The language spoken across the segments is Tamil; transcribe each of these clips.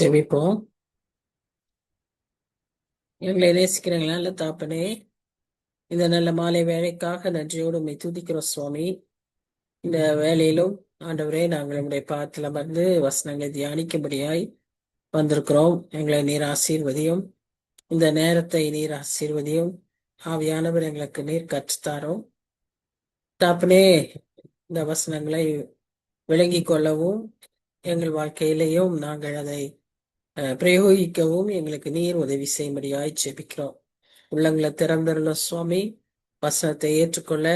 செவிப்போம். எங்களை நேசிக்கிறீங்களா இல்ல தாப்பனே? இந்த நல்ல மாலை வேலைக்காக நன்றியோடு உம்மை துதிக்கிறோம் சுவாமி. இந்த வேலையிலும் ஆண்டவரே நாங்கள் உடைய பாதத்தில் அமர்ந்து வசனங்களை தியானிக்கும்படியாய் வந்திருக்கிறோம். எங்களை நீர் ஆசீர்வதியும். இந்த நேரத்தை நீர் ஆசீர்வதியும். ஆவியானவர் எங்களுக்கு நீர் கற்றுத்தாரோம். தாப்பனே, இந்த வசனங்களை விளங்கிக் கொள்ளவும் எங்கள் வாழ்க்கையிலேயும் நாங்கள் அதை பிரயோகிக்கவும் எங்களுக்கு நீர் உதவி செய்யும்படியாய் ஜெபிக்கிறோம். உள்ளங்களை திறந்தருளும் சுவாமி. வசனத்தை ஏற்றுக்கொள்ள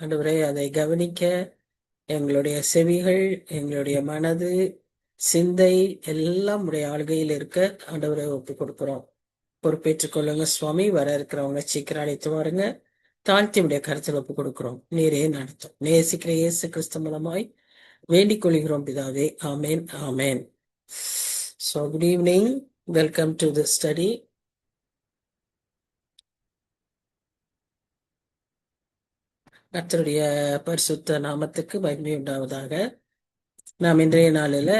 ஆண்டவரே, அதை கவனிக்க எங்களுடைய செவிகள், எங்களுடைய மனது, சிந்தை எல்லாம் உடைய ஆளுகையில் இருக்க ஆண்டவரை ஒப்பு கொடுக்கிறோம். பொறுப்பேற்றுக் கொள்ளுங்க சுவாமி. வர இருக்கிறவங்க சீக்கிரம் அழைத்து வாருங்க. தாழ்த்தி உடைய கருத்தில் ஒப்பு கொடுக்கிறோம். நீரே நடத்தும். நேசிக்கிற இயேசு கிறிஸ்து மூலமாய் வேண்டிக் கொள்கிறோம் பிதாவே. ஆமேன், ஆமேன். So good evening. Welcome to the study. கர்த்தருடைய பரிசுத்த நாமத்துக்கு மகிமை உண்டாவதாக. நாம் இன்றைய நாளில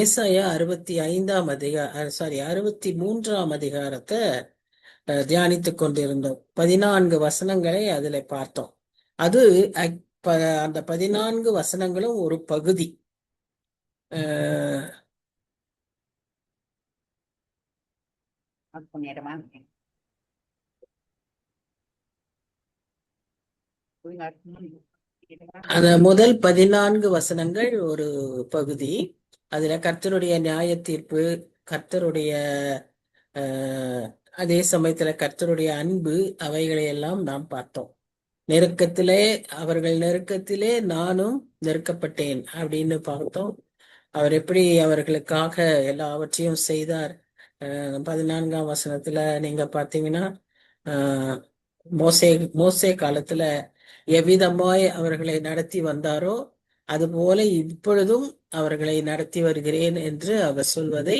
ஏசாயா 63ஆம் அதிகாரத்தை தியானித்துக் கொண்டிருந்தோம். 14 வசனங்களை அதுல பார்த்தோம். அது அந்த 14 வசனங்களும் ஒரு பகுதி. அந்த முதல் 14 வசனங்கள் ஒரு பகுதி. அதுல கர்த்தருடைய நியாய தீர்ப்பு, கர்த்தருடைய அதே சமயத்துல கர்த்தருடைய அன்பு, அவைகளை எல்லாம் நாம் பார்த்தோம். அவர்கள் நெருக்கத்திலே நானும் நெருக்கப்பட்டேன் அப்படின்னு பார்த்தோம். அவர் எப்படி அவர்களுக்காக எல்லாவற்றையும் செய்தார். 14ஆம் வசனத்துல நீங்க பார்த்தீங்கன்னா, மோசே காலத்துல எவ்விதமாய் அவர்களை நடத்தி வந்தாரோ அதுபோல இப்பொழுதும் அவர்களை நடத்தி வருகிறேன் என்று அவர் சொல்வதை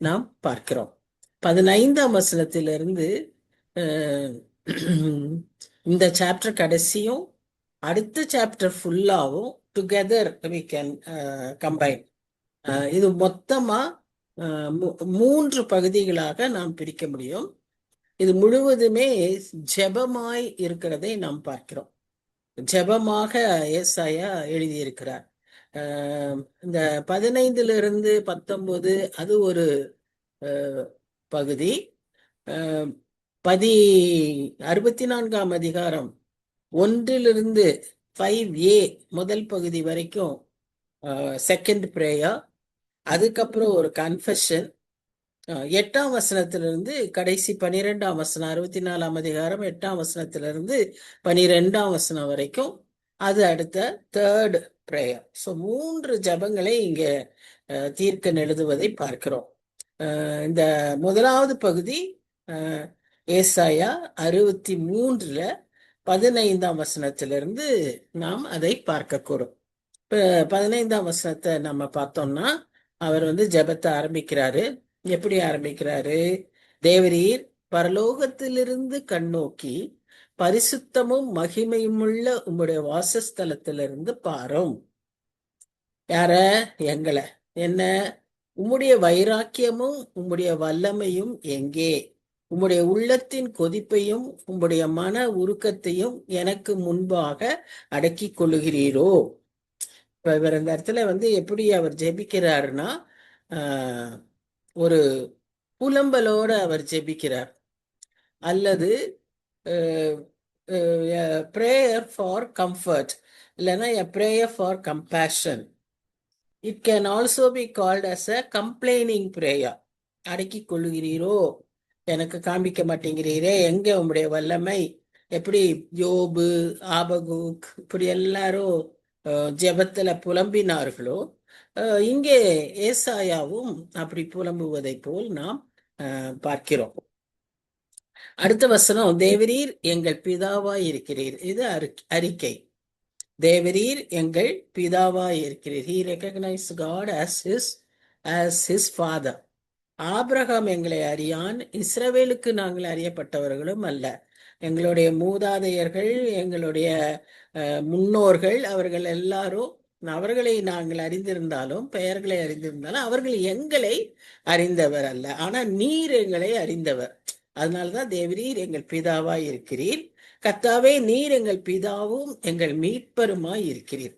நாம் பார்க்கிறோம். 15ஆம் வசனத்திலிருந்து இந்த சாப்டர் கடைசியும் அடுத்த சாப்டர் ஃபுல்லாவும் டுகெதர் we can combine. இது மொத்தமா 3 பகுதிகளாக நாம் பிரிக்க முடியும். இது முழுவதுமே ஜெபமாய் இருக்கிறதை நாம் பார்க்கிறோம். ஜெபமாக ஏசாயா எழுதியிருக்கிறார். இந்த 15 19 அது ஒரு பகுதி. 64ஆம் அதிகாரம் 1 5a முதல் பகுதி வரைக்கும் செகண்ட் பிரேயர். அதுக்கப்புறம் ஒரு கன்ஃபெஷன். 8ஆம் வசனத்திலிருந்து கடைசி 12ஆம் வசனம், 64ஆம் அதிகாரம் 8ஆம் வசனத்திலிருந்து 12ஆம் வசனம் வரைக்கும் அது அடுத்த தேர்ட் பிரேயர். ஸோ 3 ஜபங்களை இங்க தீர்க்கன் எழுதுவதை பார்க்கிறோம். இந்த முதலாவது பகுதி ஏசாயா 63 15ஆம் வசனத்திலிருந்து நாம் அதை பார்க்க கூடும். இப்ப 15ஆம் வசனத்தை நம்ம பார்த்தோம்னா அவர் ஜெபத்தை ஆரம்பிக்கிறாரு. எப்படி ஆரம்பிக்கிறாரு? தேவரீர் பரலோகத்திலிருந்து கண்ணோக்கி பரிசுத்தமும் மகிமையுமுள்ள உம்முடைய வாசஸ்தலத்திலிருந்து பாரும். யார? எங்களை. என்ன? உம்முடைய வைராக்கியமும் உம்முடைய வல்லமையும் எங்கே? உம்முடைய உள்ளத்தின் கொதிப்பையும் உம்முடைய மன உருக்கத்தையும் எனக்கு முன்பாக அடக்கி கொள்ளுகிறீரோ? இப்ப இவர் இந்த இடத்துல எப்படி அவர் ஜெபிக்கிறாருன்னா, ஒரு புலம்பலோட அவர் ஜெபிக்கிறார். அல்லது prayer for comfort, இல்லைன்னா a prayer for compassion. It can also be called as a complaining prayer. அடக்கி கொள்ளுகிறீரோ, எனக்கு காண்பிக்க மாட்டேங்கிறீரே, எங்க உங்களுடைய வல்லமை? எப்படி யோபு, ஆபகுக் இப்படி எல்லாரும் ஜெபத்துல புலம்பினார்களோ, இங்கே ஏசாயாவும் அப்படி புலம்புவதை போல் நாம் பார்க்கிறோம். அடுத்த வசனம், தேவரீர் எங்கள் பிதாவாய் இருக்கிறீர். இது அறிக்கை. தேவரீர் எங்கள் பிதாவாய் இருக்கிறீர். He recognized God as his father. Abraham எங்களை அறியான், இஸ்ரவேலுக்கு நாங்கள் அறியப்பட்டவர்களும் அல்ல. எங்களுடைய மூதாதையர்கள், எங்களுடைய முன்னோர்கள், அவர்கள் எல்லாரும் அவர்களை நாங்கள் அறிந்திருந்தாலும், பெயர்களை அறிந்திருந்தாலும், அவர்கள் எங்களை அறிந்தவர் அல்ல. ஆனா நீர் எங்களை அறிந்தவர். அதனால்தான் தேவரீர் எங்கள் பிதாவாய் இருக்கிறீர். கர்த்தாவே, நீர் எங்கள் பிதாவும் எங்கள் மீட்பருமாய் இருக்கிறீர்.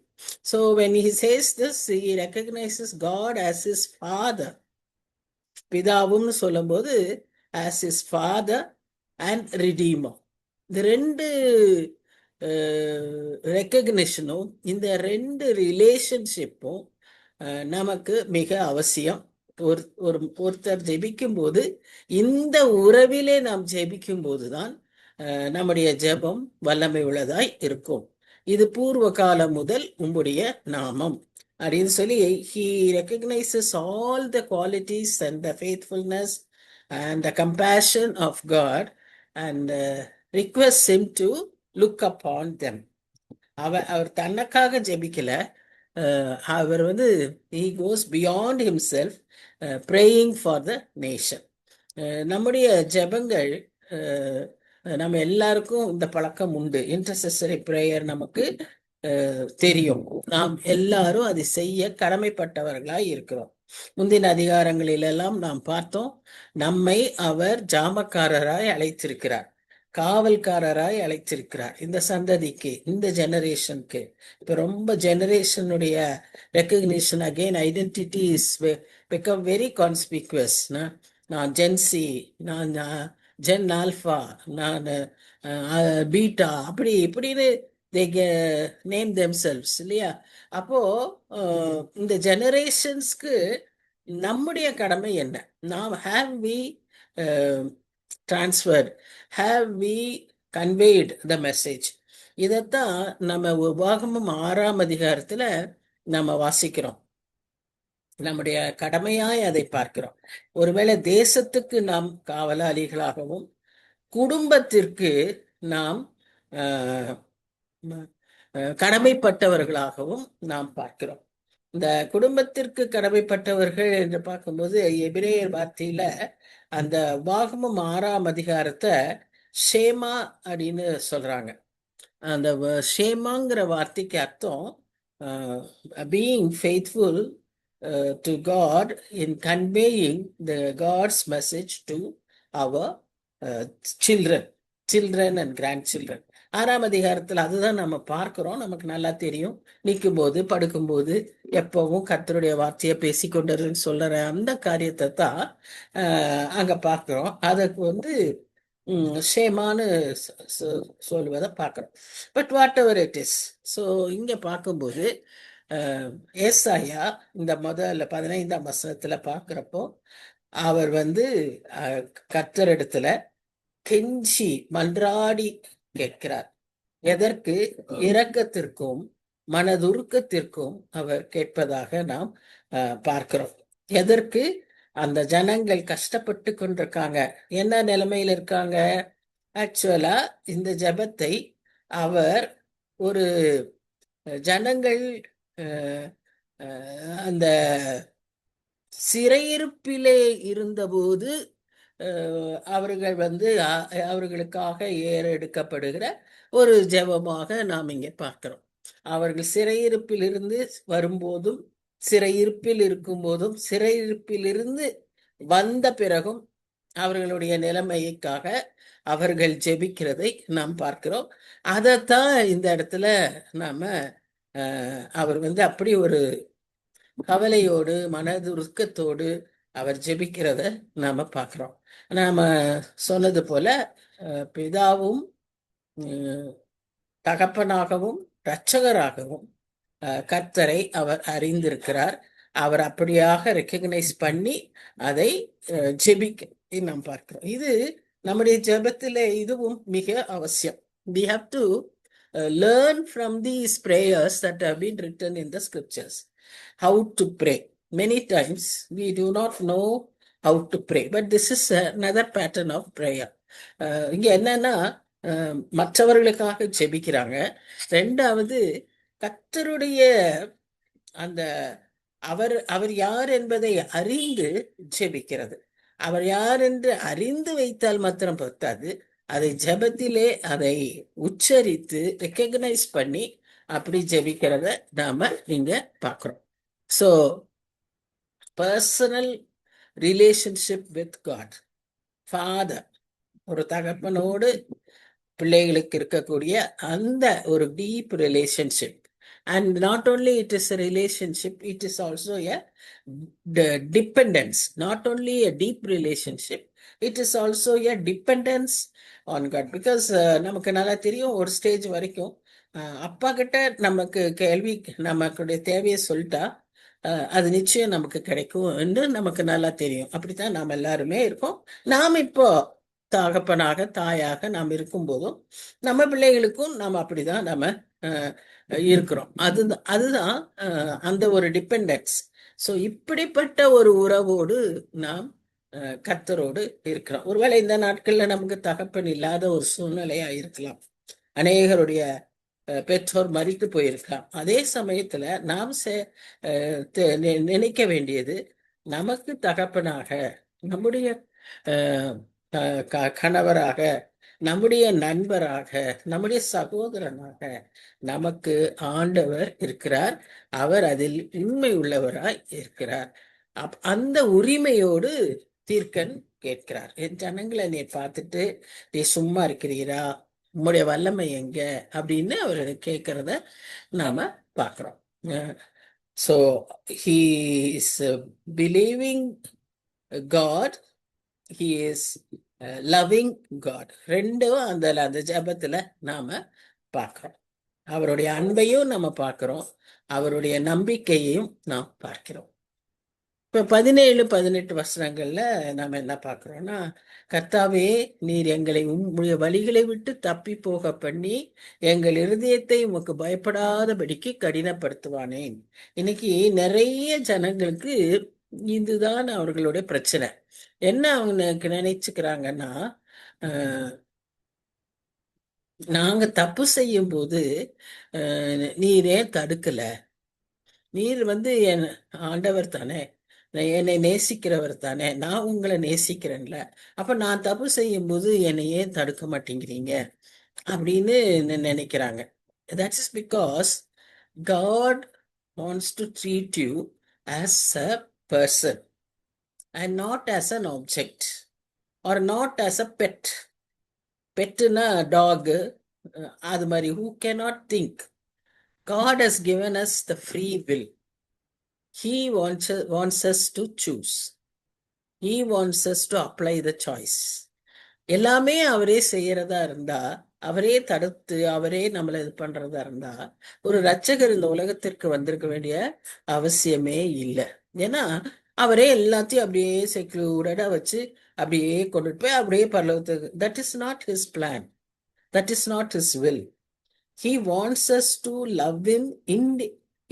So when he says this, he recognizes God as his father. பிதாவும்னு சொல்லும்போது as his father and redeemer. இந்த ரெண்டு ரெக்கக்னிஷனும், இந்த ரெண்டு ரிலேஷன்ஷிப்பும் நமக்கு மிக அவசியம். ஒருத்தர் ஜெபிக்கும் போது, இந்த உறவிலே நாம் ஜெபிக்கும் போதுதான் நம்முடைய ஜெபம் வல்லமை உள்ளதாய் இருக்கும். இது பூர்வ காலம் முதல் உம்முடைய நாமம் அப்படின்னு சொல்லி he recognizes all the qualities and the faithfulness and the compassion of God and requests him to look upon them. அவர் தனக்காக ஜெபிக்கல, அவர் he goes beyond himself, praying for the nation. நம்முடைய ஜெபங்கள், நம்ம எல்லாருக்கும் இந்த பழக்கம் உண்டு. இன்டர்செசரி பிரேயர் நமக்கு தெரியும். நாம் எல்லாரும் அதை செய்ய கடமைப்பட்டவர்களாய் இருக்கிறோம். முந்தின அதிகாரங்களிலெல்லாம் நாம் பார்த்தோம், நம்மை அவர் ஜாமக்காரராய் அழைத்திருக்கிறார், காவல்காரராய் அழைத்திருக்கிறார். இந்த சந்ததிக்கு, இந்த ஜெனரேஷனுக்கு. இப்ப ரொம்ப ஜெனரேஷனுடைய recognition, again identity is become very conspicuous. நான் ஜென்சி, நான் ஜென் ஆல்ஃபா, நான் பீட்டா, அப்படி இப்படின்னு they name themselves, இல்லையா? அப்போ இந்த ஜெனரேஷன்ஸ்க்கு நம்முடைய கடமை என்ன? நாம் have we transferred, have we conveyed the message? இதைத்தான் நம்ம உபாகமம் 6ஆம் அதிகாரத்துல நம்ம வாசிக்கிறோம். நம்முடைய கடமையாய் அதை பார்க்கிறோம். ஒருவேளை தேசத்துக்கு நாம் காவலாளிகளாகவும், குடும்பத்திற்கு நாம் கடமைப்பட்டவர்களாகவும் நாம் பார்க்கிறோம். இந்த குடும்பத்திற்கு கடமைப்பட்டவர்கள் என்று பார்க்கும்போது, எபிரேயர் வார்த்தையில அந்த உபாகமம் 6ஆம் அதிகாரத்தை ஷேமா அப்படின்னு சொல்றாங்க. அந்த ஷேமாங்கிற வார்த்தைக்கு அர்த்தம் being faithful to God in conveying the God's message to our children and grandchildren. 6ஆம் அதிகாரத்தில் அதுதான் நம்ம பார்க்கிறோம். நமக்கு நல்லா தெரியும், நிற்கும் போது, படுக்கும்போது, எப்பவும் கர்த்தருடைய வார்த்தையை பேசிக்கொண்டருன்னு சொல்ற அந்த காரியத்தை தான் அங்க பார்க்கிறோம். அதுக்கு ஷேமான்னு சொல்லுவதை பார்க்கிறோம். But what ever it is. So இங்க பார்க்கும்போது ஏசாயா இந்த முதல்ல 15ஆம் வசனத்துல பார்க்கிறப்போ, அவர் கர்த்தரிடத்துல கெஞ்சி மன்றாடி கேட்கிறார். எதற்கு? இரக்கத்திற்கும் மனதுருக்கத்திற்கும் அவர் கேட்பதாக நாம் பார்க்கிறோம். எதற்கு? அந்த ஜனங்கள் கஷ்டப்பட்டு கொண்டிருக்காங்க. என்ன நிலைமையில இருக்காங்க? ஆக்சுவலா இந்த ஜெபத்தை அவர் ஒரு ஜனங்கள் அந்த சிறையிருப்பிலே இருந்தபோது அவர்கள் அவர்களுக்காக ஏறெடுக்கப்படுகிற ஒரு ஜெபமாக நாம் இங்கே பார்க்கிறோம். அவர்கள் சிறையிருப்பில் இருந்து வரும்போதும், சிறையிருப்பில் இருக்கும் போதும், சிறையிருப்பிலிருந்து வந்த பிறகும் அவர்களுடைய நிலைமைக்காக அவர்கள் ஜெபிக்கிறதை நாம் பார்க்கிறோம். அதைத்தான் இந்த இடத்துல நாம அவர் அப்படி ஒரு கவலையோடு, மனதுருக்கத்தோடு அவர் ஜெபிக்கிறத நாம பார்க்கிறோம். நாம சொன்னது போல பிதாவும் தகப்பனாகவும் இரட்சகராகவும் கர்த்தரை அவர் அறிந்திருக்கிறார். அவர் அப்படியாக ரெக்கக்னைஸ் பண்ணி அதை ஜெபிக்க நாம் பார்க்கிறோம். இது நம்முடைய ஜெபத்திலே இதுவும் மிக அவசியம். We have to learn from these prayers that have been written in the scriptures how to pray. Many times we do not know how to pray, but this is another pattern of prayer. இங்க என்னன்னா, மற்றவர்களுக்காக ஜெபிக்கிறாங்க. ரெண்டாவது, கர்த்தருடைய அந்த அவர் யார் என்பதை அறிந்து ஜெபிக்கிறது. அவர் யார் என்று அறிந்து வைத்தால் மாத்திரம் பத்தாது, அதை ஜெபத்திலே அதை உச்சரித்து ரெக்கக்னைஸ் பண்ணி அப்படி ஜெபிக்கிறத நாம இங்க பார்க்கிறோம். So personal relationship with God, Father, ஒரு தகப்பனோடு பிள்ளைகளுக்கு இருக்கக்கூடிய அந்த ஒரு deep relationship. And not only it is a relationship, it is also a dependence. Not only a deep relationship, it is also a dependence on God. Because நமக்கு நல்லா தெரியும், ஒரு ஸ்டேஜ் வரைக்கும் அப்பா கிட்ட நமக்கு கேள்வி, நமக்குடைய தேவையை சொல்லிட்டா அது நிச்சயம் நமக்கு கிடைக்கும் என்று நமக்கு நல்லா தெரியும். அப்படித்தான் நாம் எல்லாருமே இருக்கோம். நாம் இப்போ தகப்பனாக தாயாக நாம் இருக்கும்போதும் நம்ம பிள்ளைகளுக்கும் நாம் அப்படிதான் நம்ம இருக்கிறோம். அதுதான் அந்த ஒரு டிபெண்டன்ஸ். ஸோ இப்படிப்பட்ட ஒரு உறவோடு நாம் கர்த்தரோடு இருக்கிறோம். ஒருவேளை இந்த நாட்கள்ல நமக்கு தகப்பன் இல்லாத ஒரு சூழ்நிலையா இருக்கலாம். அநேகருடைய பெற்றோர் மரித்து போயிருக்கலாம். அதே சமயத்துல நாம் நினைக்க வேண்டியது, நமக்கு தகப்பனாக, நம்முடைய கணவராக, நம்முடைய நண்பராக, நம்முடைய சகோதரனாக நமக்கு ஆண்டவர் இருக்கிறார். அவர் அதில் உண்மை உள்ளவராய் இருக்கிறார். அந்த உரிமையோடு தீர்க்கன் கேட்கிறார், என் ஜனங்களை நீ பார்த்துட்டு நீ சும்மா இருக்கிறீரா, உம்முடைய வல்லமை எங்க அப்படின்னு அவர் கேட்கறத நாம பார்க்கிறோம். So he is believing God, he is loving God. ரெண்டும் அந்த ஜெபத்துல நாம பார்க்கிறோம். அவருடைய அன்பையும் நம்ம பார்க்கிறோம், அவருடைய நம்பிக்கையையும் நாம் பார்க்கிறோம். இப்ப 17, 18 வசனங்கள்ல நாம என்ன பார்க்கிறோம்னா, கர்த்தாவே நீர் எங்களை உம்முடைய வழிகளை விட்டு தப்பி போக பண்ணி எங்கள் இருதயத்தை உமக்கு பயப்படாதபடிக்கு கடினப்படுத்துவானேன். இன்னைக்கு நிறைய ஜனங்களுக்கு இதுதான் அவர்களுடைய பிரச்சனை. என்ன அவங்க நினைச்சுக்கிறாங்கன்னா, நாங்க தப்பு செய்யும் போது நீரே தடுக்கல, நீர் என் ஆண்டவர் தானே, என்னை நேசிக்கிறவர் தானே, நான் உங்களை நேசிக்கிறேன்ல, அப்ப நான் தப்பு செய்யும் போது என்னை ஏன் தடுக்க மாட்டேங்கிறீங்க அப்படின்னு நினைக்கிறாங்க. That is because God wants to treat you as a person and not as an object or not as a pet. பெட்டுனா டாக், அது மாதிரி. who cannot think. God has given us the free will. He wants us to choose. He wants us to apply the choice. எல்லாமே அவரே செய்யறதா இருந்தா, அவரே தடுத்து அவரே நம்மளை இது பண்றதா இருந்தா, ஒரு ரட்சகர் இந்த உலகத்திற்கு வந்திருக்க வேண்டிய அவசியமே இல்லை. ஏன்னா அவரே எல்லாத்தையும் அப்படியே செக்யூர்டா வச்சு அப்படியே கொண்டுட்டு போய் அப்படியே பரலோகத்துக்கு. That is not his plan, that is not his will. He wants us to love him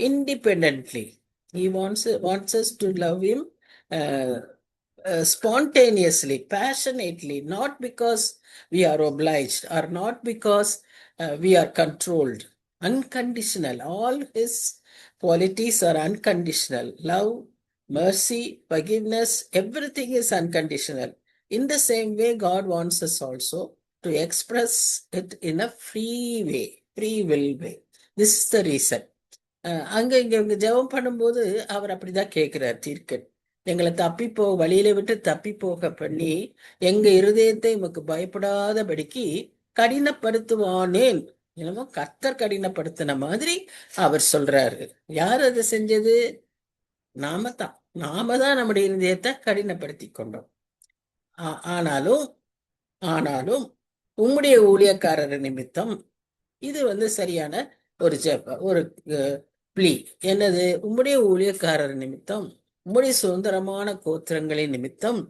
independently. He wants us to love him spontaneously, passionately, not because we are obliged or not because we are controlled. Unconditional. All his qualities are unconditional. Love, mercy, forgiveness, everything is unconditional. In the same way, God wants us also to express it in a free way, free will way. This is the reason. இங்க ஜெபம் பண்ணும்போது அவர் அப்படிதான் கேட்கிறார் தீர்க்கன். எங்களை வழியில விட்டு தப்பி போக பண்ணி எங்க இருதயத்தை உமக்கு பயப்படாதபடிக்கு கடினப்படுத்துவானேன். என்னமோ கர்த்தர் கடினப்படுத்தின மாதிரி அவர் சொல்றாரு. யார் அதை செஞ்சது? நாம தான் நம்முடைய இருதயத்தை கடினப்படுத்தி கொண்டோம். ஆனாலும் உம்முடைய ஊழியக்காரர் நிமித்தம் இது சரியான ஒரு ஒரு பிளி. என்னது? உம்முடைய ஊழியக்காரர் நிமித்தம், உம்முடைய சுதந்திரமான கோத்திரங்களின் நிமித்தம்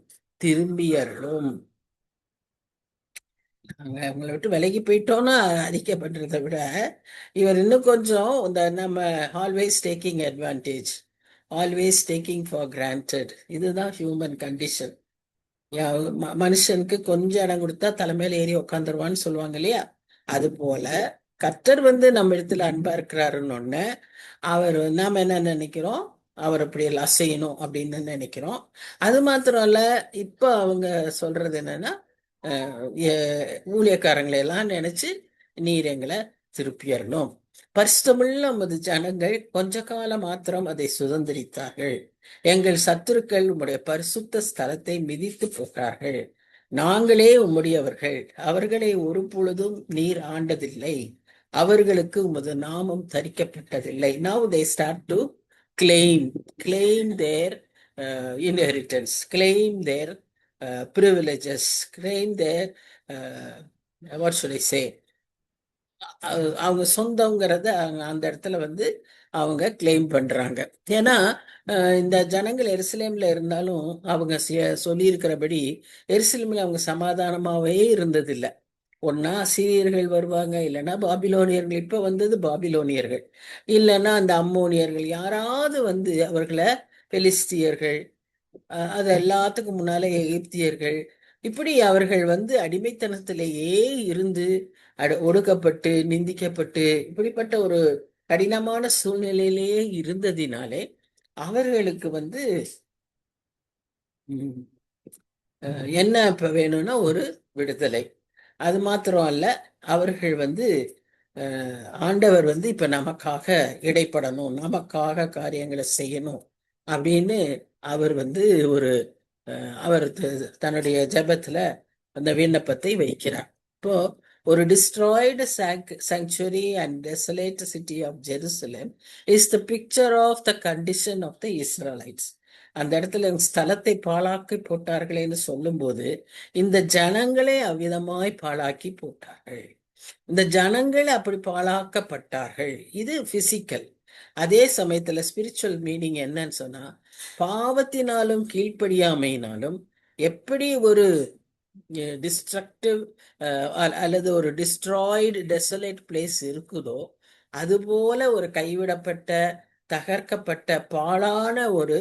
திரும்பியர்களும். நாங்க உங்களை விட்டு விலகி போயிட்டோம்னா அறிக்கப்படுறதை விட, இவர் இன்னும் கொஞ்சம் நம்ம always taking advantage, always taking for granted. இதுதான் ஹியூமன் கண்டிஷன். மனுஷனுக்கு கொஞ்சம் இடம் கொடுத்தா தலைமையில ஏறி உக்காந்துருவான்னு சொல்லுவாங்க இல்லையா? அது போல கர்த்தர் நம்ம இடத்துல அன்பா இருக்கிறாருன்னு ஒண்ணு, நாம என்ன நினைக்கிறோம்? அவர் அப்படி எல்லாம் செய்யணும் அப்படின்னு நினைக்கிறோம். அது மாத்திரம் இல்ல, இப்ப அவங்க சொல்றது என்னன்னா, ஊழியக்காரங்களை எல்லாம் நினைச்சு நீர் எங்களை திருப்பிடணும். பரிசுத்தமுள்ள உமது ஜனங்கள் கொஞ்ச காலம் மாத்திரம் அதை சுதந்திரித்தார்கள். எங்கள் சத்துருக்கள் உம்முடைய பரிசுத்த ஸ்தலத்தை மிதித்து போட்டார்கள். நாங்களே உம்முடையவர்கள், அவர்களை ஒரு பொழுதும் நீர் ஆண்டதில்லை, அவர்களுக்கு உமது நாமம் தரிக்கப்பட்டதில்லை. Now they start to claim their inheritance, claim their privileges, claim their what should I say, அவங்க சொந்தங்கிறத அந்த இடத்துல அவங்க கிளைம் பண்றாங்க. ஏன்னா இந்த ஜனங்கள் எருசலேம்ல இருந்தாலும் அவங்க சொல்லியிருக்கிறபடி எருசலேம்ல அவங்க சமாதானமாவே இருந்ததில்லை. ஒன்னா அசீரியர்கள் வருவாங்க, இல்லைன்னா பாபிலோனியர்கள். இப்ப வந்தது பாபிலோனியர்கள், இல்லைன்னா அந்த அம்மோனியர்கள், யாராவது அவர்களை பெலிஸ்தியர்கள், அது எல்லாத்துக்கும் முன்னால எகிப்தியர்கள், இப்படி அவர்கள் அடிமைத்தனத்திலேயே இருந்து ஒடுக்கப்பட்டு நிந்திக்கப்பட்டு இப்படிப்பட்ட ஒரு கடினமான சூழ்நிலையிலேயே இருந்ததினாலே அவர்களுக்கு என்ன இப்ப வேணும்னா ஒரு விடுதலை. அது மாத்திரம் அல்ல, அவர்கள் ஆண்டவர் இப்ப நமக்காக இடைப்படணும், நமக்காக காரியங்களை செய்யணும் அப்படின்னு அவர் ஒரு அவர் தன்னுடைய ஜெபத்துல அந்த விண்ணப்பத்தை வைக்கிறார். இப்போ ஒரு destroyed sanctuary and desolate city of Jerusalem is the picture of the condition of the Israelites. அந்த இடத்துல ஸ்தலத்தை பாழாக்கி போட்டார்களேன்னு சொல்லும்போது இந்த ஜனங்களே அவ்விதமாய் பாழாக்கி போட்டார்கள். இந்த ஜனங்கள் அப்படி பாழாக்கப்பட்டார்கள். இது பிசிக்கல். அதே சமயத்துல ஸ்பிரிச்சுவல் மீனிங் என்னன்னு சொன்னா, பாவத்தினாலும் கீழ்ப்படியாமையினாலும் எப்படி ஒரு டிஸ்ட்ரக்டிவ் அல்லது ஒரு டிஸ்ட்ராய்டு டெசலேட் பிளேஸ் இருக்குதோ, அதுபோல ஒரு கைவிடப்பட்ட தகர்க்கப்பட்ட பாழான ஒரு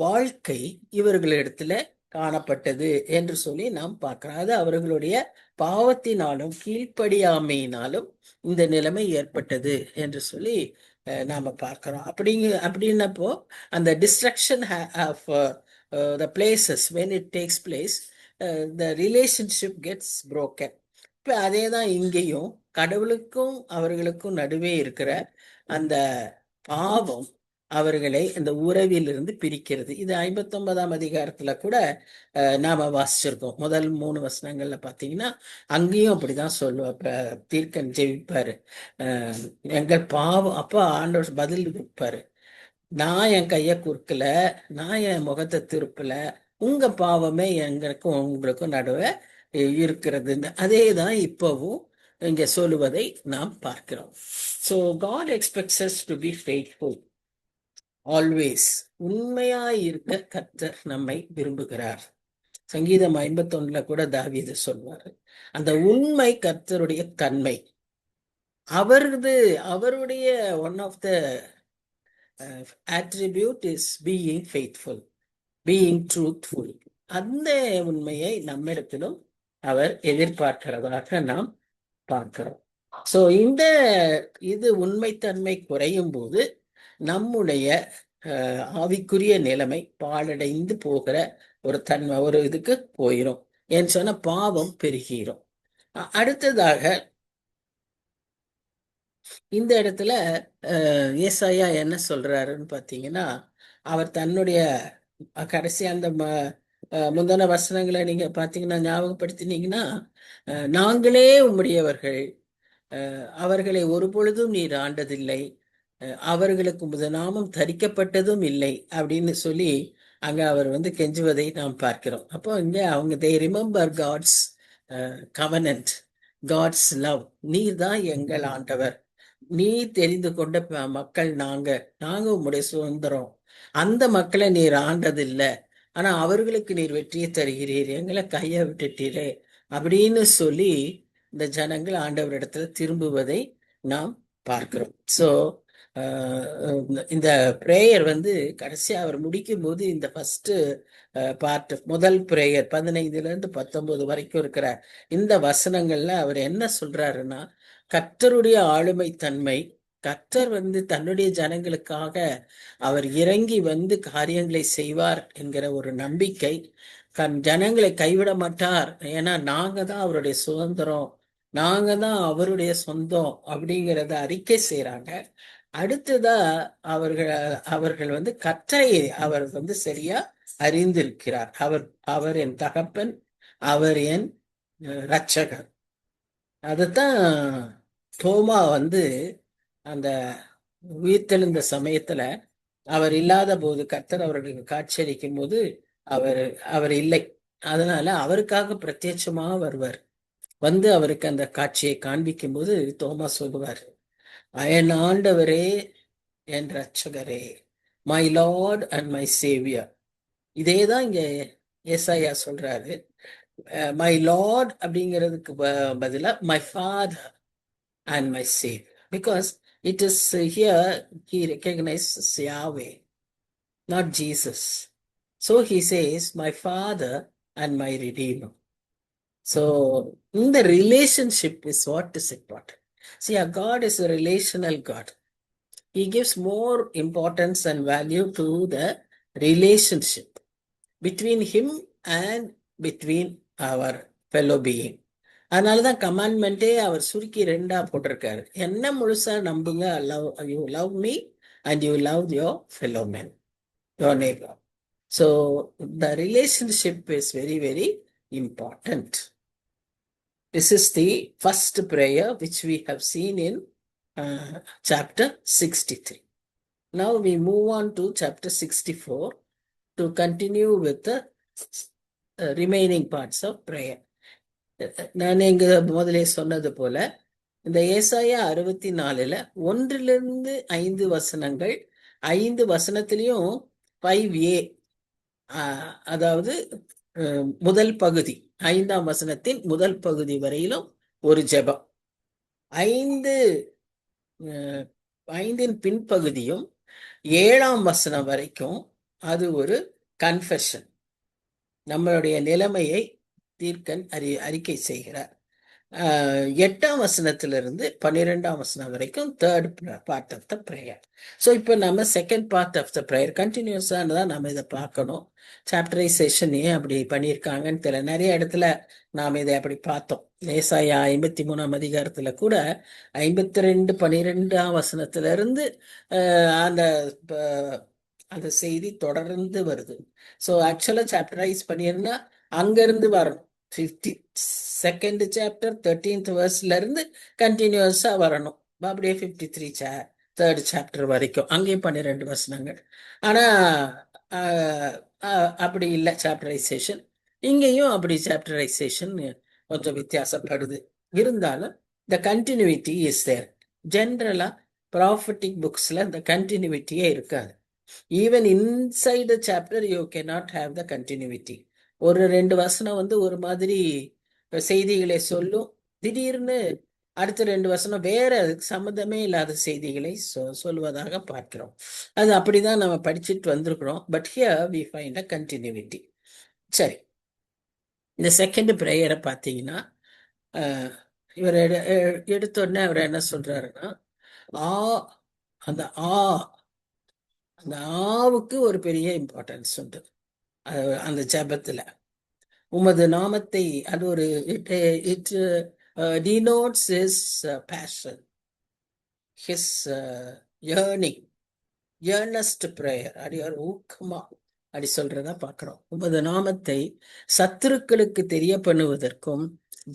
வாழ்க்கை இவர்களிடத்துல காணப்பட்டது என்று சொல்லி நாம் பார்க்கிறோம். அது அவர்களுடைய பாவத்தினாலும் கீழ்ப்படியாமையினாலும் இந்த நிலைமை ஏற்பட்டது என்று சொல்லி நாம பார்க்கிறோம். அப்படின்னப்போ அந்த destruction of the places when it takes place, the relationship gets broken. இப்ப அதே தான் இங்கேயும் கடவுளுக்கும் அவர்களுக்கும் நடுவே இருக்கிற அந்த பாவம் அவர்களை அந்த உறவிலிருந்து பிரிக்கிறது. இது 59ஆம் அதிகாரத்துல கூட நாம வாசிச்சிருக்கோம். முதல் 3 வசனங்கள்ல பாத்தீங்கன்னா அங்கேயும் அப்படிதான் சொல்லுவ தீர்க்கன் ஜெயிப்பாரு. எங்கள் பாவம், அப்ப ஆண்டவர் பதில் வைப்பாரு, நான் என் கைய குறுக்கல, நான் என் முகத்தை திருப்பல, உங்க பாவமே எங்களுக்கும் உங்களுக்கும் நடுவே இருக்கிறது. அதே தான் இப்பவும் இங்க சொல்லுவதை நாம் பார்க்கிறோம். So God expects us to be faithful always. உண்மையாய் இருக்க கர்த்தர் நம்மை விரும்புகிறார். சங்கீதம் 51ல கூட தாவீது சொல்வாரு, அந்த உண்மை கர்த்தருடைய தன்மை. அவருடைய one of the attribute is being faithful, being truthful. அந்த உண்மையை நம்மிடத்திலும் அவர் எதிர்பார்க்கிறதாக நாம் பார்க்கிறோம். சோ இது உண்மைத்தன்மை குறையும் போது நம்முடைய ஆவிக்குரிய நிலைமை பாழடைந்து போகிற ஒரு தன்மை ஒரு இதுக்கு போயிரும். ஏன்னு சொன்னா பாவம் பெருகிரும். அடுத்ததாக இந்த இடத்துல ஏசாயா என்ன சொல்றாருன்னு பாத்தீங்கன்னா, அவர் தன்னுடைய கடைசி அந்த முந்தின வசனங்களை நீங்க பாத்தீங்கன்னா ஞாபகப்படுத்தினீங்கன்னா, நாங்களே உம்முடையவர்கள், அவர்களை ஒரு பொழுதும் நீர் ஆண்டதில்லை, அவர்களுக்கு உமது நாமம் தரிக்கப்பட்டதும் இல்லை அப்படின்னு சொல்லி அங்க அவர் கெஞ்சுவதை நாம் பார்க்கிறோம். அப்போ இங்க அவங்க they remember God's covenant, God's love. நீர் தான் எங்கள் ஆண்டவர், நீ தெரிந்து கொண்ட மக்கள் நாங்க உம்முடைய சுதந்திரம், அந்த மக்களை நீர் ஆண்டதில்லை, ஆனா அவர்களுக்கு நீர் வெற்றியை தருகிறீர், எங்களை கைய விட்டுட்டீரே அப்படின்னு சொல்லி இந்த ஜனங்கள் ஆண்டவரிடத்துல திரும்புவதை நாம் பார்க்கிறோம். சோ இந்த பிரேயர் கடைசியா அவர் முடிக்கும் போது இந்த ஃபர்ஸ்ட் பார்ட், முதல் பிரேயர் 15ல இருந்து 19 வரைக்கும் இருக்கிற இந்த வசனங்கள்ல அவர் என்ன சொல்றாருன்னா, கர்த்தருடைய ஆளுமை தன்மை, கர்த்தர் தன்னுடைய ஜனங்களுக்காக அவர் இறங்கி காரியங்களை செய்வார் என்கிற ஒரு நம்பிக்கை, ஜனங்களை கைவிட மாட்டார், ஏன்னா நாங்க தான் அவருடைய சுதந்திரம் நாங்க தான் அவருடைய சொந்தம் அப்படிங்கிறத அறிக்கை செய்றாங்க. அடுத்ததா அவர்கள் அவர்கள் வந்து கர்த்தரை அவர் வந்து சரியா அறிந்திருக்கிறார். அவர் அவர் என் தகப்பன், அவர் என் இரட்சகர். அதுதான் தோமா வந்து அந்த உயிர்த்தெழுந்த சமயத்துல அவர் இல்லாத போது கர்த்தர் அவர்களுக்கு காட்சியளிக்கும் போது அவர் அவர் இல்லை. அதனால அவருக்காக பிரத்யட்சமாக வருவார். வந்து அவருக்கு அந்த காட்சியை காண்பிக்கும் போது தோமா சொல்லுவார், என் ஆண்டவரே, என் ரட்சகரே, my Lord and my Xavier. இதேதான் இங்க ஏசாயா சொல்றாரு. மை லார்ட் அப்படிங்கிறதுக்கு பதிலா my father and my Xavier, because it is here he recognizes Yahweh, not Jesus. So he says, my father and my redeemer. So in the relationship is what is important. See, our God is a relational God. He gives more importance and value to the relationship between him and between our fellow being. அதனாலதான் கமாண்ட்மெண்ட்டே அவர் சுருக்கி ரெண்டா போட்டிருக்காரு. என்ன முழுசா நம்புங்க, love you love me and you love your fellow man, your neighbor. So the relationship is very, very important. This is the first prayer which we have seen in chapter 63. Now we move on to chapter 64 to continue with the remaining parts of prayer. நான் இங்க முதலே சொன்னது போல இந்த ஏசாயா 64 1 5 வசனங்கள், 5 வசனத்திலையும் 5a, அதாவது முதல் பகுதி, 5ஆம் வசனத்தின் முதல் பகுதி வரையிலும் ஒரு ஜெபம், 5இன் பின்பகுதியும் 7ஆம் வசனம் வரைக்கும் அது ஒரு கன்ஃபெஷன், நம்மளுடைய நிலைமையை தீர்க்கன் அறிக்கை செய்கிறார். 8ஆம் வசனத்திலிருந்து 12ஆம் வசனம் வரைக்கும் third part of the prayer. So இப்போ நம்ம second part of the prayer கண்டினியூஸாக தான் நம்ம இதை பார்க்கணும். சாப்டரைசேஷன் ஏன் அப்படி பண்ணியிருக்காங்கன்னு தெரியல. நிறைய இடத்துல நாம் இதை அப்படி பார்த்தோம். ஏசாயா 53ஆம் அதிகாரத்துல கூட 52 12ஆம் வசனத்திலிருந்து அந்த அந்த செய்தி தொடர்ந்து வருது. ஸோ ஆக்சுவலாக சாப்டரைஸ் பண்ணியிருந்தா அங்கிருந்து வரணும். 52nd சாப்டர் 13th verseல இருந்து கண்டினியூஸா வரணும். அப்படியே 53 3rd சாப்டர் வரைக்கும், அங்கேயும் 12 வசனங்கள். ஆனா அப்படி இல்லை சாப்டரைசேஷன். இங்கேயும் அப்படி சாப்டரைசேஷன் கொஞ்சம் வித்தியாசப்படுது. இருந்தாலும் the continuity is there. ஜென்ரலா ப்ராஃபட்டிக் புக்ஸ்ல இந்த கண்டினியூட்டியே இருக்காது. Even inside the chapter you cannot have the continuity. ஒரு 2 வசனம் வந்து ஒரு மாதிரி செய்திகளை சொல்லும், திடீர்னு அடுத்த 2 வசனம் வேற சம்மந்தமே இல்லாத செய்திகளை சொல்வதாக பார்க்கிறோம். அது அப்படிதான் நம்ம படிச்சுட்டு வந்திருக்கிறோம். But here we find a continuity. சரி, இந்த செகண்ட் ப்ரேயரை பார்த்தீங்கன்னா இவர் எடுத்தோடனே அவர் என்ன சொல்றாருன்னா, அந்த அந்த ஆவுக்கு ஒரு பெரிய இம்பார்ட்டன்ஸ் உண்டு அந்த ஜபத்துல. உமது நாமத்தை, அது ஒரு it denotes his passion, his yearning, earnest prayer. அடி ஒரு ஊக்கமா அப்படி சொல்றதா பார்க்கிறோம். உமது நாமத்தை சத்துருக்களுக்கு தெரிய பண்ணுவதற்கும்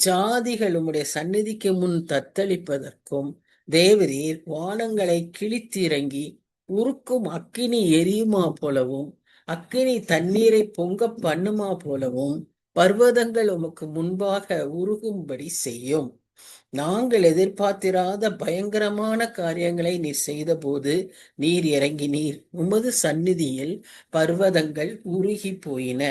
ஜாதிகள் உம்முடைய சந்நிதிக்கு முன் தத்தளிப்பதற்கும் தேவரீர் வானங்களை கிழித்து இறங்கி உருக்கும் அக்கினி எரியுமா போலவும் அக்கினி தண்ணீரை பொங்க பண்ணுமா போலவும் பர்வதங்கள் உமக்கு முன்பாக உருகும்படி செய்யும். நாங்கள் எதிர்பார்த்திராத பயங்கரமான காரியங்களை நீர் செய்த போது நீர் இறங்கினீர். உமது சந்நிதியில் பர்வதங்கள் உருகி போயின.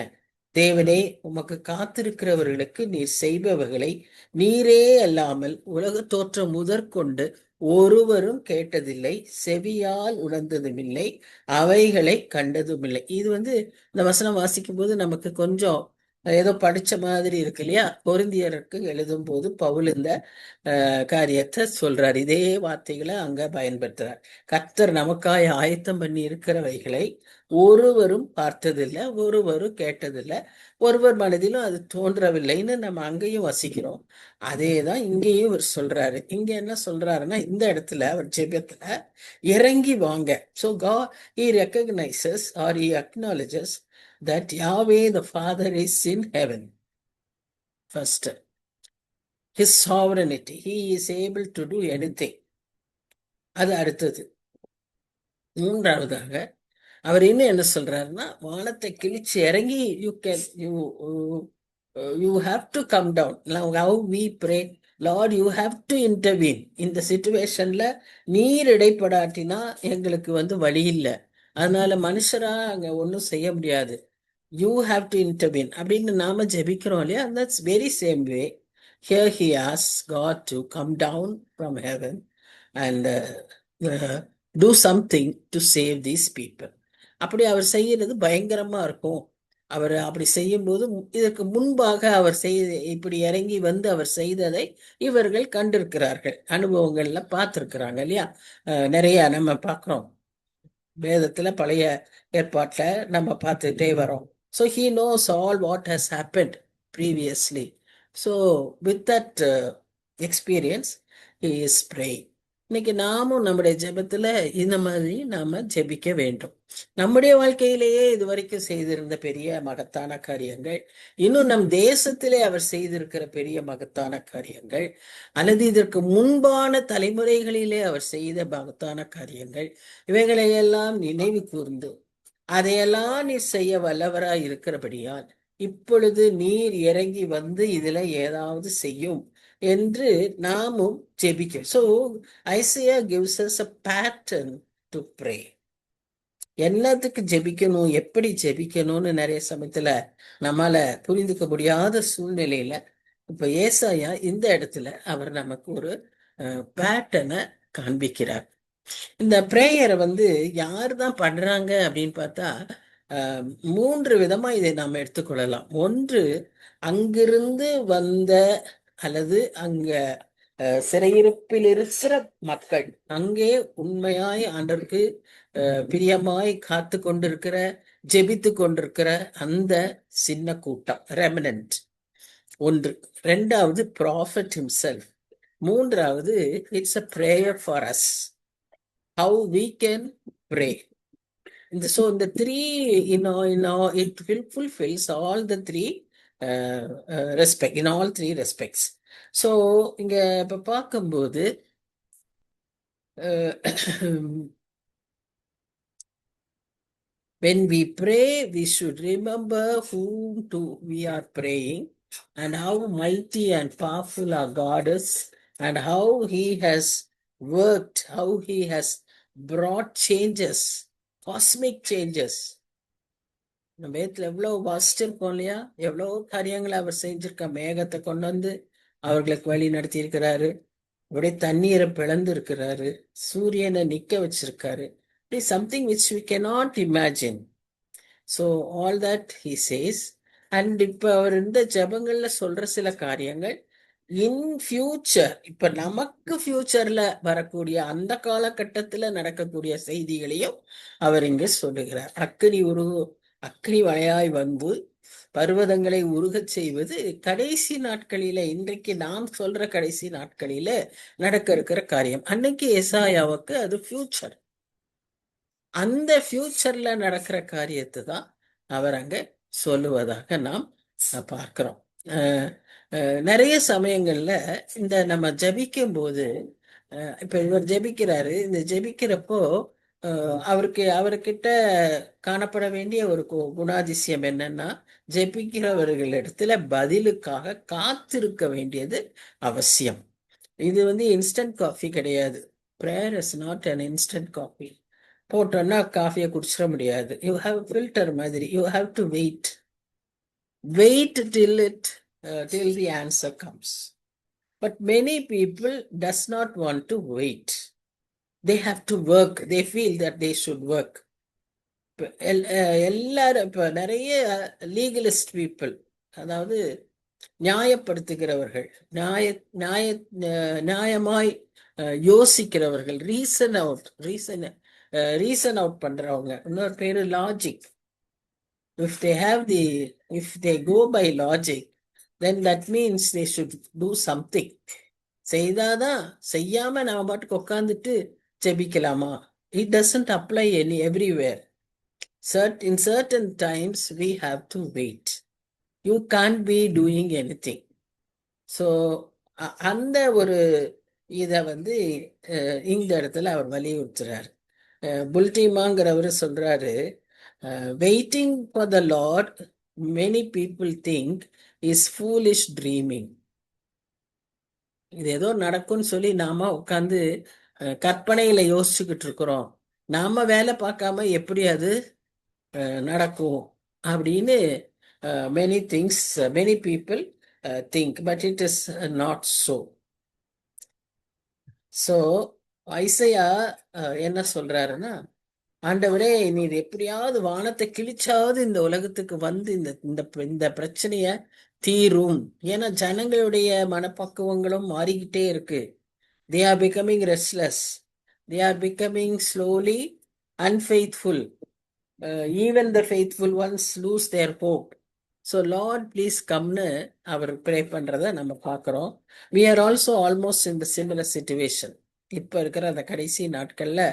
தேவனே, உமக்கு காத்திருக்கிறவர்களுக்கு நீர் செய்பவர்களை நீரே அல்லாமல் உலக தோற்றம் முதற்கொண்டு ஒருவரும் கேட்டதில்லை, செவியால் உணர்ந்ததுமில்லை, அவைகளை கண்டதுமில்லை. இது வந்து இந்த வசனம் வாசிக்கும் போது நமக்கு கொஞ்சம் ஏதோ படிச்ச மாதிரி இருக்கு இல்லையா? கொரிந்தியருக்கு எழுதும் போது பவுல் இந்த காரியத்தை சொல்றார். இதே வார்த்தைகளை அங்க பயன்படுத்துறார். கர்த்தர் நமக்காய் ஆயத்தம் பண்ணி இருக்கிறவைகளை ஒருவரும் பார்த்ததில்லை, ஒருவரும் கேட்டதில்லை, ஒருவர் மனதிலும் அது தோன்றவில்லைன்னு நம்ம அங்கேயும் வசிக்கிறோம். அதேதான் இங்கேயும் அவர் சொல்றாரு. இங்க என்ன சொல்றாருன்னா, இந்த இடத்துல அவர் ஜெபத்துல இறங்கி வாங்க. So he recognizes or he acknowledges that Yahweh the Father is in heaven. First, his sovereignty, he is able to do anything. அது அடுத்தது. மூன்றாவதாக அவர் இன்னும் என்ன சொல்றாருன்னா, வானத்தை கிழிச்சு இறங்கி you have to come down. How we pray, Lord you have to intervene. இந்த சிச்சுவேஷன்ல நீர் இடைப்படாட்டினா எங்களுக்கு வழி இல்லை. அதனால மனுஷரா அங்க ஒன்றும் செய்ய முடியாது. யூ ஹாவ் டு இன்டர்வீன் அப்படின்னு நாம ஜெபிக்கிறோம் இல்லையா? That's very same way here he asks God to come down from heaven and do something to save these people. அப்படி அவர் செய்யறது பயங்கரமா இருக்கும். அவர் அப்படி செய்யும்போது இதற்கு முன்பாக அவர் இப்படி இறங்கி அவர் செய்ததை இவர்கள் கண்டிருக்கிறார்கள், அனுபவங்கள்ல பார்த்திருக்கிறாங்க இல்லையா? நிறைய நம்ம பார்க்கிறோம் வேதத்துல, பழைய ஏற்பாட்டுல நம்ம பார்த்துட்டே வரோம். So he knows all what has happened previously. So with that experience he is praying. இன்னைக்கு நாமும் நம்முடைய ஜெபத்துல இந்த மாதிரி நாம ஜெபிக்க வேண்டும். நம்முடைய வாழ்க்கையிலேயே இதுவரைக்கும் செய்திருந்த பெரிய மகத்தான காரியங்கள், இன்னும் நம் தேசத்திலே அவர் செய்திருக்கிற பெரிய மகத்தான காரியங்கள், அல்லது இதற்கு முன்பான தலைமுறைகளிலே அவர் செய்த மகத்தான காரியங்கள், இவைகளையெல்லாம் நினைவு கூர்ந்து அதையெல்லாம் நீர் செய்ய வல்லவராய் இருக்கிறபடியால் இப்பொழுது நீர் இறங்கி இதுல ஏதாவது செய்யும் என்று நாமும் ஜெபிக்க. So Isaiah gives us a pattern to pray. என்னத்துக்கு ஜெபிக்கணும், எப்படி ஜெபிக்கணும்னு நிறைய சமயத்துல நம்மால புரிந்துக்க முடியாத சூழ்நிலையில இப்ப ஏசாயா இந்த இடத்துல அவர் நமக்கு ஒரு பேட்டர்னை காண்பிக்கிறார். இந்த பிரேயரை யாரு தான் பண்றாங்க அப்படின்னு பார்த்தா, 3 விதமா இதை நாம் எடுத்துக்கொள்ளலாம். ஒன்று, அங்கிருந்து வந்த அல்லது அங்க சிறையிருப்பில் இருக்கிற மக்கள், அங்கே உண்மையாய் ஆண்டவருக்கு பிரியமாய் காத்து கொண்டிருக்கிற, ஜெபித்து கொண்டிருக்கிற அந்த சின்ன கூட்டம், ரெமனன்ட் ஒன்று. ரெண்டாவது, ப்ராஃபட் himself. மூன்றாவது, it's a prayer for us, how we can pray. So the three, it fulfills all the three respect, in all three respects. So இங்க இப்ப பார்க்கும்போது when we pray, we should remember whom we are praying and how mighty and powerful our God is and how he has worked, how he has brought changes, cosmic changes. நம்ம வேதத்துல எவ்வளவு வாசிச்சிருக்கோம் இல்லையா? எவ்வளவு காரியங்களை அவர் செஞ்சிருக்க. மேகத்தை கொண்டு அவர்களுக்கு வழி நடத்தி இருக்கிறாரு, அப்படியே தண்ணீரை பிளந்து இருக்கிறாரு, சூரியனை நிக்க வச்சிருக்காரு. Something which we cannot imagine. So all that he says. And இப்ப அவர் இந்த ஜபங்கள்ல சொல்ற சில காரியங்கள் இன் ஃபியூச்சர், இப்ப நமக்கு ஃபியூச்சர்ல வரக்கூடிய அந்த காலகட்டத்துல நடக்கக்கூடிய செய்திகளையும் அவர் இங்கு சொல்லுகிறார். அக்னி வளையாய் பர்வதங்களை உருகச் செய்வது கடைசி நாட்களில, இன்றைக்கு நாம் சொல்ற கடைசி நாட்களில நடக்க இருக்கிற காரியம். அன்னைக்கு எசாயாவுக்கு அது ஃபியூச்சர். அந்த ஃபியூச்சர்ல நடக்கிற காரியத்தை தான் அவர் அங்க சொல்லுவதாக நாம் பார்க்கிறோம். நிறைய சமயங்கள்ல இந்த நம்ம ஜபிக்கும் போது, இப்ப இவர் ஜபிக்கிறாரு, இந்த ஜபிக்கிறப்போ அவர்கிட்ட காணப்பட வேண்டிய ஒரு குணாதிசயம் என்னன்னா, ஜெபிக்கிறவர்களிடத்துல பதிலுக்காக காத்திருக்க வேண்டியது அவசியம். இது இன்ஸ்டன்ட் காஃபி கிடையாது. Prayer is not an instant coffee. போட்டோன்னா காஃபியை குடிச்சிட முடியாது. யூ ஹாவ் ஃபில்டர் மாதிரி. You have to wait till the answer comes. But many people does not want to wait. They have to work. They feel that they should work. எல்லாரும் இப்ப நிறைய லீகலிஸ்ட் பீப்புள், அதாவது நியாயப்படுத்துகிறவர்கள், நியாய நியாய நியாயமாய் யோசிக்கிறவர்கள், ரீசன் அவுட் பண்றவங்க. இன்னொரு பேரு logic. If they have if they go by logic, then that means they should do something. செய்தாதான், செய்யாம நாம பாட்டுக்கு உட்காந்துட்டு ஜெபிக்கலாமா? It doesn't apply everywhere. In certain times we have to wait. You can't be doing anything. So அந்த ஒரு இதை வந்து இந்த இடத்துல அவர் வலியுறுத்துறாரு. புல்டிமாங்கிறவர் சொல்றாரு, waiting for the Lord many people think is foolish dreaming. இது ஏதோ நடக்கும்னு சொல்லி நாம உட்காந்து கற்பனையில யோசிச்சுக்கிட்டு இருக்கிறோம். நாம வேலை பார்க்காம எப்படி அது நடக்கும் அப்படின்னு many people think, but it is not so. So Isaiah என்ன சொல்றாருன்னா, ஆண்டவரே நீர் எப்படியாவது வானத்தை கிழிச்சாவது இந்த உலகத்துக்கு வந்து இந்த பிரச்சனைய தீரும். ஏன்னா ஜனங்களுடைய மனப்பக்குவங்களும் மாறிக்கிட்டே இருக்கு. They are becoming restless. They are becoming slowly unfaithful. Even the faithful ones lose their hope. So Lord please கம்னு அவர் ப்ரே பண்ணுறத நம்ம பார்க்குறோம். We are also almost in the similar situation. இப்போ இருக்கிற அந்த கடைசி நாட்களில்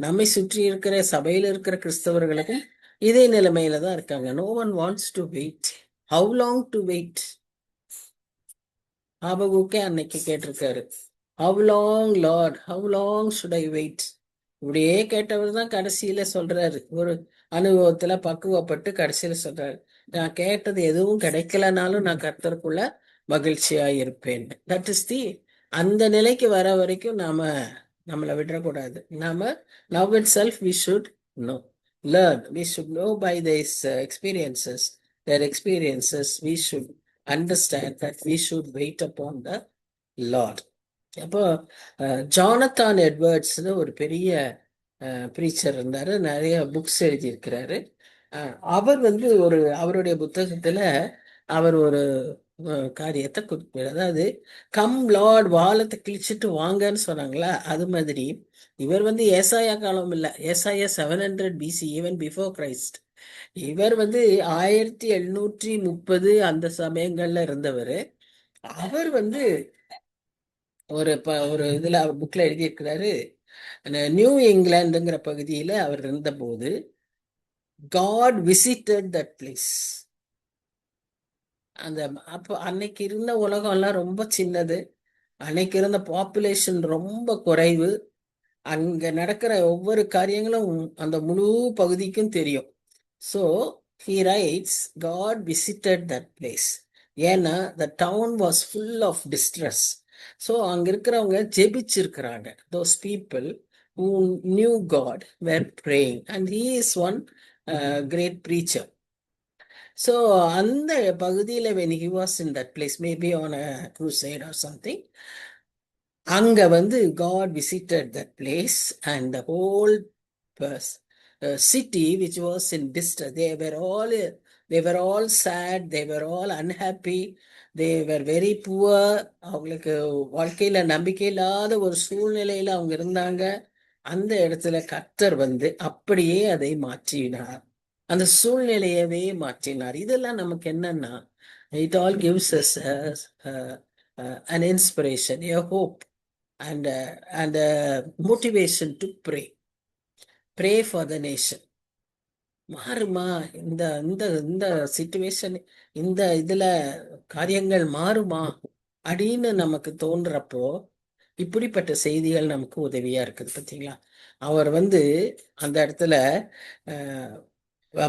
நம்மை சுற்றி இருக்கிற சபையில் இருக்கிற கிறிஸ்தவர்களுக்கும் இதே நிலைமையில தான் இருக்காங்க. No one wants to wait. How long to wait? ஆபகுக்கே அன்னைக்கு கேட்டிருக்காரு, how long Lord, how long should I wait? இப்படியே கேட்டவர் தான் கடைசியில சொல்றாரு, ஒரு அனுபவத்துல பக்குவப்பட்டு கடைசியில சொல்றாரு, நான் கேட்டது எதுவும் கிடைக்கலனாலும் நான் கர்த்தருக்குள்ள மகிழ்ச்சியா இருப்பேன். தட் இஸ் அந்த நிலைக்கு வர வரைக்கும் நம்மளை விடக்கூடாது. Now itself we should know learn, we should know by this experiences, their experiences, we should understand that we should wait upon the Lord. அப்போ ஜானத்தான் எட்வர்ட்ஸ்னு ஒரு பெரிய ப்ரீச்சர் இருந்தாரு, நிறைய புக்ஸ் எழுதியிருக்கிறாரு. அவர் வந்து அவருடைய புத்தகத்துல அவர் ஒரு காரியத்தை குறிப்பிட, அதாவது கம் லார்ட், வாலத்தை கிழிச்சிட்டு வாங்கன்னு சொன்னாங்களா, அது மாதிரி இவர் வந்து ஏசாயா காலம் இல்லை, ஏசாயா 700 BC, ஈவன் பிஃபோர் கிரைஸ்ட். இவர் வந்து 1730 அந்த சமயங்கள்ல இருந்தவர். அவர் வந்து ஒரு இதுல அவர் புக்ல எழுதியிருக்கிறாரு, நியூ இங்கிலாந்துங்கிற பகுதியில அவர் இருந்தபோது God visited that place. அப்போ அன்னைக்கு இருந்த உலகம் எல்லாம் ரொம்ப சின்னது, அன்னைக்கு இருந்த பாப்புலேஷன் ரொம்ப குறைவு. அங்க நடக்கிற ஒவ்வொரு காரியங்களும் அந்த முழு பகுதிக்கும் தெரியும். So he writes, God visited that place. ஏன்னா the town was full of distress. So அங்க இருக்கிறவங்க ஜெபிச்சிருக்கிறாங்க. those people who knew God were praying, and he is one great preacher. So அந்த பகுதியில் when he was in that place, maybe on a crusade or something, அங்க வந்து God visited that place, and the whole city which was in distress, they were all sad, they were all unhappy, they were very poor. அவங்களுக்கு வாழ்க்கையில நம்பிக்கை இல்லாத ஒரு சூழ்நிலையில அவங்க இருந்தாங்க. அந்த இடத்துல கர்த்தர் வந்து அப்படியே அதை மாற்றினார், அந்த சூழ்நிலையவே மாற்றினார். இதெல்லாம் நமக்கு என்னன்னா, it all gives us an inspiration, a hope, and motivation to pray for the nation. மாறுமா இந்த இந்த இந்த சிச்சுவேஷன், இந்த இதுல காரியங்கள் மாறுமா அப்படின்னு நமக்கு தோன்றப்போ இப்படிப்பட்ட செய்திகள் நமக்கு உதவியா இருக்குது. பார்த்தீங்களா, அவர் வந்து அந்த இடத்துல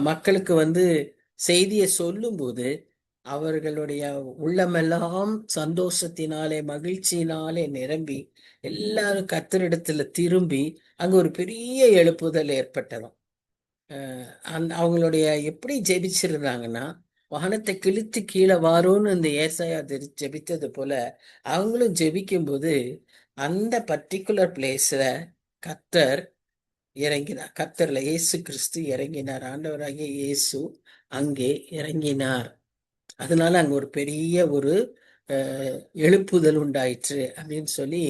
மக்களுக்கு வந்து செய்தியை சொல்லும்போது அவர்களுடைய உள்ளமெல்லாம் சந்தோஷத்தினாலே மகிழ்ச்சியினாலே நிரம்பி எல்லாரும் கர்த்தரிடத்துல திரும்பி அங்க ஒரு பெரிய எழுப்புதல் ஏற்பட்டதும். அவங்களுடைய எப்படி ஜெபிச்சிருந்தாங்கன்னா, வானத்தை கிழித்து கீழே வாரோன்னு இந்த ஏசாயா ஜெபித்தது போல அவங்களும் ஜெபிக்கும் போது அந்த பர்டிகுலர் பிளேஸ்ல கர்த்தர் இறங்கினார். கர்த்தர்ல இயேசு கிறிஸ்து இறங்கினார், ஆண்டவராகிய இயேசு அங்கே இறங்கினார். அதனால அங்க ஒரு பெரிய ஒரு எழுப்புதல் உண்டாயிற்று அப்படின்னு சொல்லி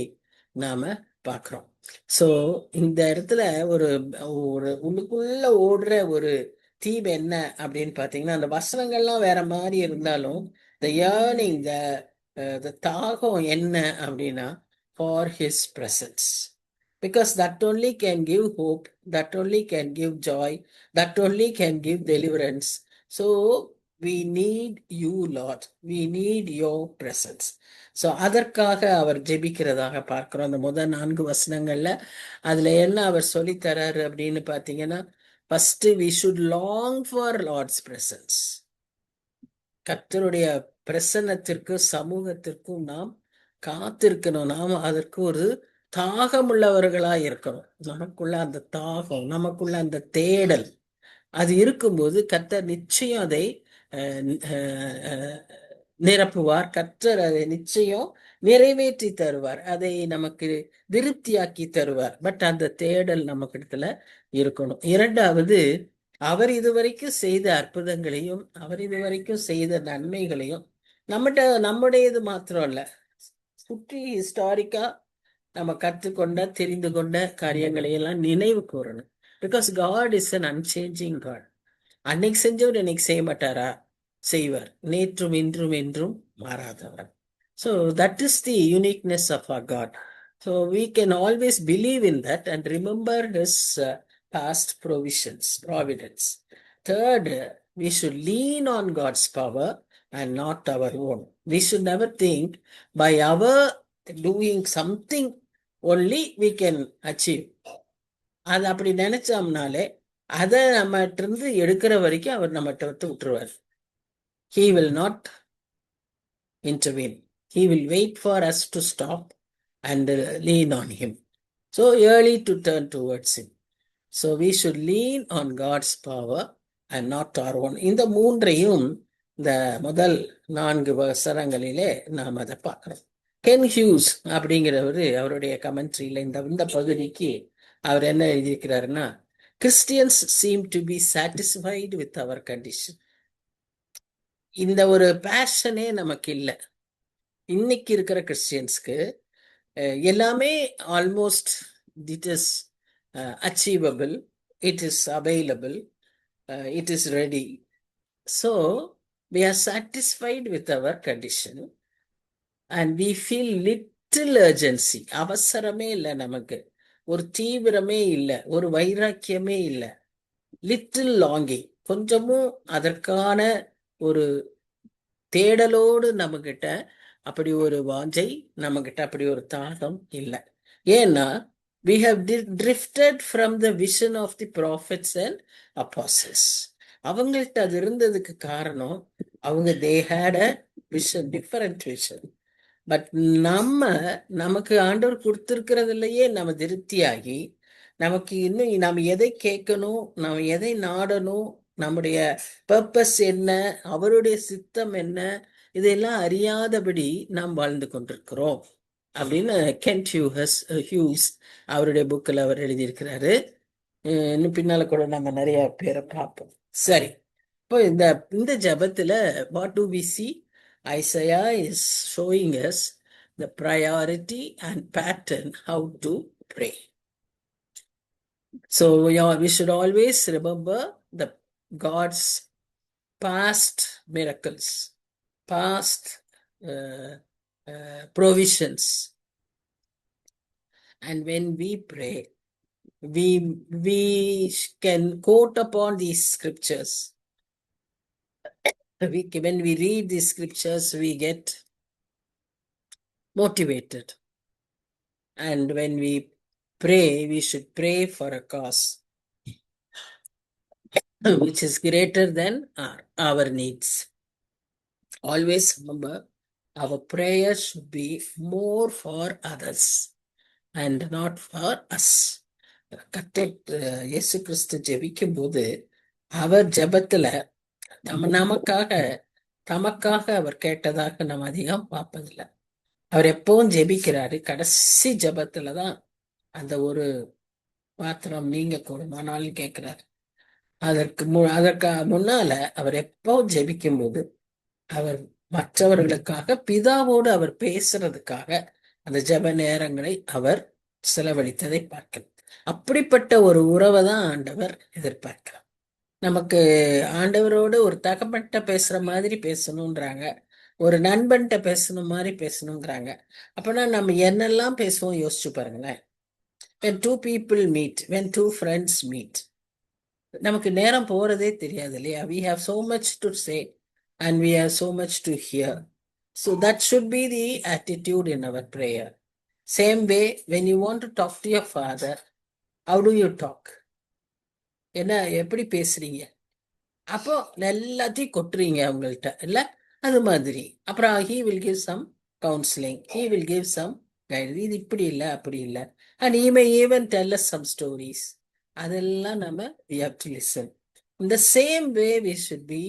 நாம பார்க்கிறோம். சோ இந்த இடத்துல ஒரு ஒரு உள்ளுக்குள்ள ஓடுற ஒரு தீம் என்ன அப்படின்னு பாத்தீங்கன்னா, அந்த வசனங்கள்லாம் வேற மாதிரி இருந்தாலும் the yearning, the தாகம் என்ன அப்படின்னா for his presence, because that only can give hope, that only can give joy, that only can give deliverance. So we need you, Lord, we need your presence. So அதற்காக அவர் ஜெபிக்கிறதாக பார்க்கிறோம் அந்த முதல் 4 வசனங்கள்ல. அதுல என்ன அவர் சொல்லித் தர்றாரு அப்படின்னு பாத்தீங்கன்னா, first we should long for Lord's presence. கர்த்தருடைய பிரசன்னத்திற்கு சமூகத்திற்கும் நாம் காத்திருக்கணும். நாம் அதற்கு ஒரு தாகமுள்ளவர்களா இருக்கணும். நமக்குள்ள அந்த தாகம், நமக்குள்ள அந்த தேடல் அது இருக்கும்போது கர்த்தர் நிச்சயம் அதை நிரப்புவார். கர்த்தர் அதை நிச்சயம் நிறைவேற்றி தருவார். அதை நமக்கு திருப்தியாக்கி தருவார். பட் அந்த தேடல் நமக்கிடத்துல இருக்கணும். இரண்டாவது, அவர் இதுவரைக்கும் செய்த அற்புதங்களையும் அவர் இதுவரைக்கும் செய்த நன்மைகளையும் நம்முடையது மாத்திரம் இல்ல, சுற்றி ஹிஸ்டாரிக்கா நம்ம கற்றுக்கொண்ட தெரிந்து கொண்ட காரியங்களை எல்லாம் நினைவு கூறணும். Because God is an unchanging God. அன்னைக்கு செஞ்சவர் இன்னைக்கு செய்ய மாட்டாரா? செய்வார். நேற்றும் இன்றும் என்றும் மாறாதவர். So that is the uniqueness of our God. So we can always believe in that and remember his past providence. Third, we should lean on God's power and not our own. We should never think by our doing something only we can achieve. அது அப்படி நினைச்சோம்னாலே அதை நம்மகிட்ட இருந்து எடுக்கிற வரைக்கும் அவர் நம்மகிட்ட விட்டுருவார். He will not intervene. He will wait for us to stop and lean on him. So early to turn towards him. So we should lean on God's power and not our own. இந்த மூன்றையும் இந்த முதல் 4 வசனங்களிலே நாம் அதை பார்க்கிறோம். கென் ஹியூஸ் அப்படிங்கிறவரு அவருடைய கமெண்ட்ரியில இந்த பகுதிக்கு அவர் என்ன எழுதியிருக்கிறாருன்னா, Christians seem to be satisfied with our condition. இந்த ஒரு பேஷனே நமக்கு இல்லை. இன்னைக்கு இருக்கிற கிறிஸ்டியன்ஸ்க்கு எல்லாமே almost it is achievable, it is available, it is ready. So we are satisfied with our condition and we feel little urgency. அவசரமே இல்லை, நமக்கு ஒரு தீவிரமே இல்லை, ஒரு வைராக்கியமே இல்லை. லிட்டில் லாங்கிங், கொஞ்சமும் அதற்கான ஒரு தேடலோடு நம்மகிட்ட அப்படி ஒரு வாஞ்சை, நம்மகிட்ட அப்படி ஒரு தாகம் இல்லை. ஏன்னா we have drifted from the vision of the prophets and apostles. அவங்கள்ட்ட அது இருந்ததுக்கு காரணம், அவங்க they had a vision, different vision. But நமக்கு ஆண்டவர் கொடுத்திருக்கிறதுலையே நம்ம திருப்தியாகி, நமக்கு இன்னும் நம்ம எதை கேட்கணும், நம்ம எதை நாடணும், நம்முடைய பர்பஸ் என்ன, அவருடைய சித்தம் என்ன, இதெல்லாம் அறியாதபடி நாம் வாழ்ந்து கொண்டிருக்கிறோம் அப்படின்னு கென்ட் ஹியூஸ் அவருடைய புக்கில் அவர் எழுதியிருக்கிறாரு. இன்னும் பின்னால கூட நம்ம நிறைய பேரை பார்ப்போம். சரி, இப்போ இந்த ஜபத்துல what do we see? Isaiah is showing us the priority and pattern how to pray. So we should always remember the God's past miracles, past provisions, and when we pray, we can quote upon these scriptures. When we read these scriptures, we get motivated. And when we pray, we should pray for a cause which is greater than our needs. Always remember, our prayer should be more for others and not for us. கர்த்தர் இயேசு கிறிஸ்து ஜெபிக்கும் போது அவர் ஜெபத்துல தமக்காக அவர் கேட்டதாக நம்ம அதிகம் பார்ப்பதில்லை. அவர் எப்பவும் ஜெபிக்கிறாரு. கடைசி ஜெபத்துலதான் அந்த ஒரு பாத்திரம் நீங்க கூடுமானாலும் கேட்கிறாரு. அதற்கு முன்னால அவர் எப்பவும் ஜெபிக்கும் போது அவர் மற்றவர்களுக்காக பிதாவோடு அவர் பேசுறதுக்காக அந்த ஜெப நேரங்களை அவர் செலவழித்ததை பார்க்கலாம். அப்படிப்பட்ட ஒரு உறவை தான் ஆண்டவர் எதிர்பார்க்கிறார். நமக்கு ஆண்டவரோடு ஒரு தகப்பன்கிட்ட பேசுற மாதிரி பேசணுன்றாங்க, ஒரு நண்பன்கிட்ட பேசணும் மாதிரி பேசணுங்கிறாங்க. அப்பனா நம்ம என்னெல்லாம் பேசுவோம் யோசிச்சு பாருங்களேன். when two people meet, when two friends meet, நமக்கு நேரம் போறதே தெரியாது இல்லையா? we have so much to say and we have so much to hear. So that should be the attitude in our prayer. Same way, when you want to talk to your father, how do you talk? என்ன எப்படி பேசுறீங்க? அப்போ எல்லாத்தையும் கொட்டுறீங்க அவங்கள்ட்ட இல்ல? அது மாதிரி அப்புறம் he will give some counseling, he will give some guidance. இது இப்படி இல்லை அப்படி இல்லை, and he may even tell us some stories. அதெல்லாம் நம்ம we have to listen. In the same way we should be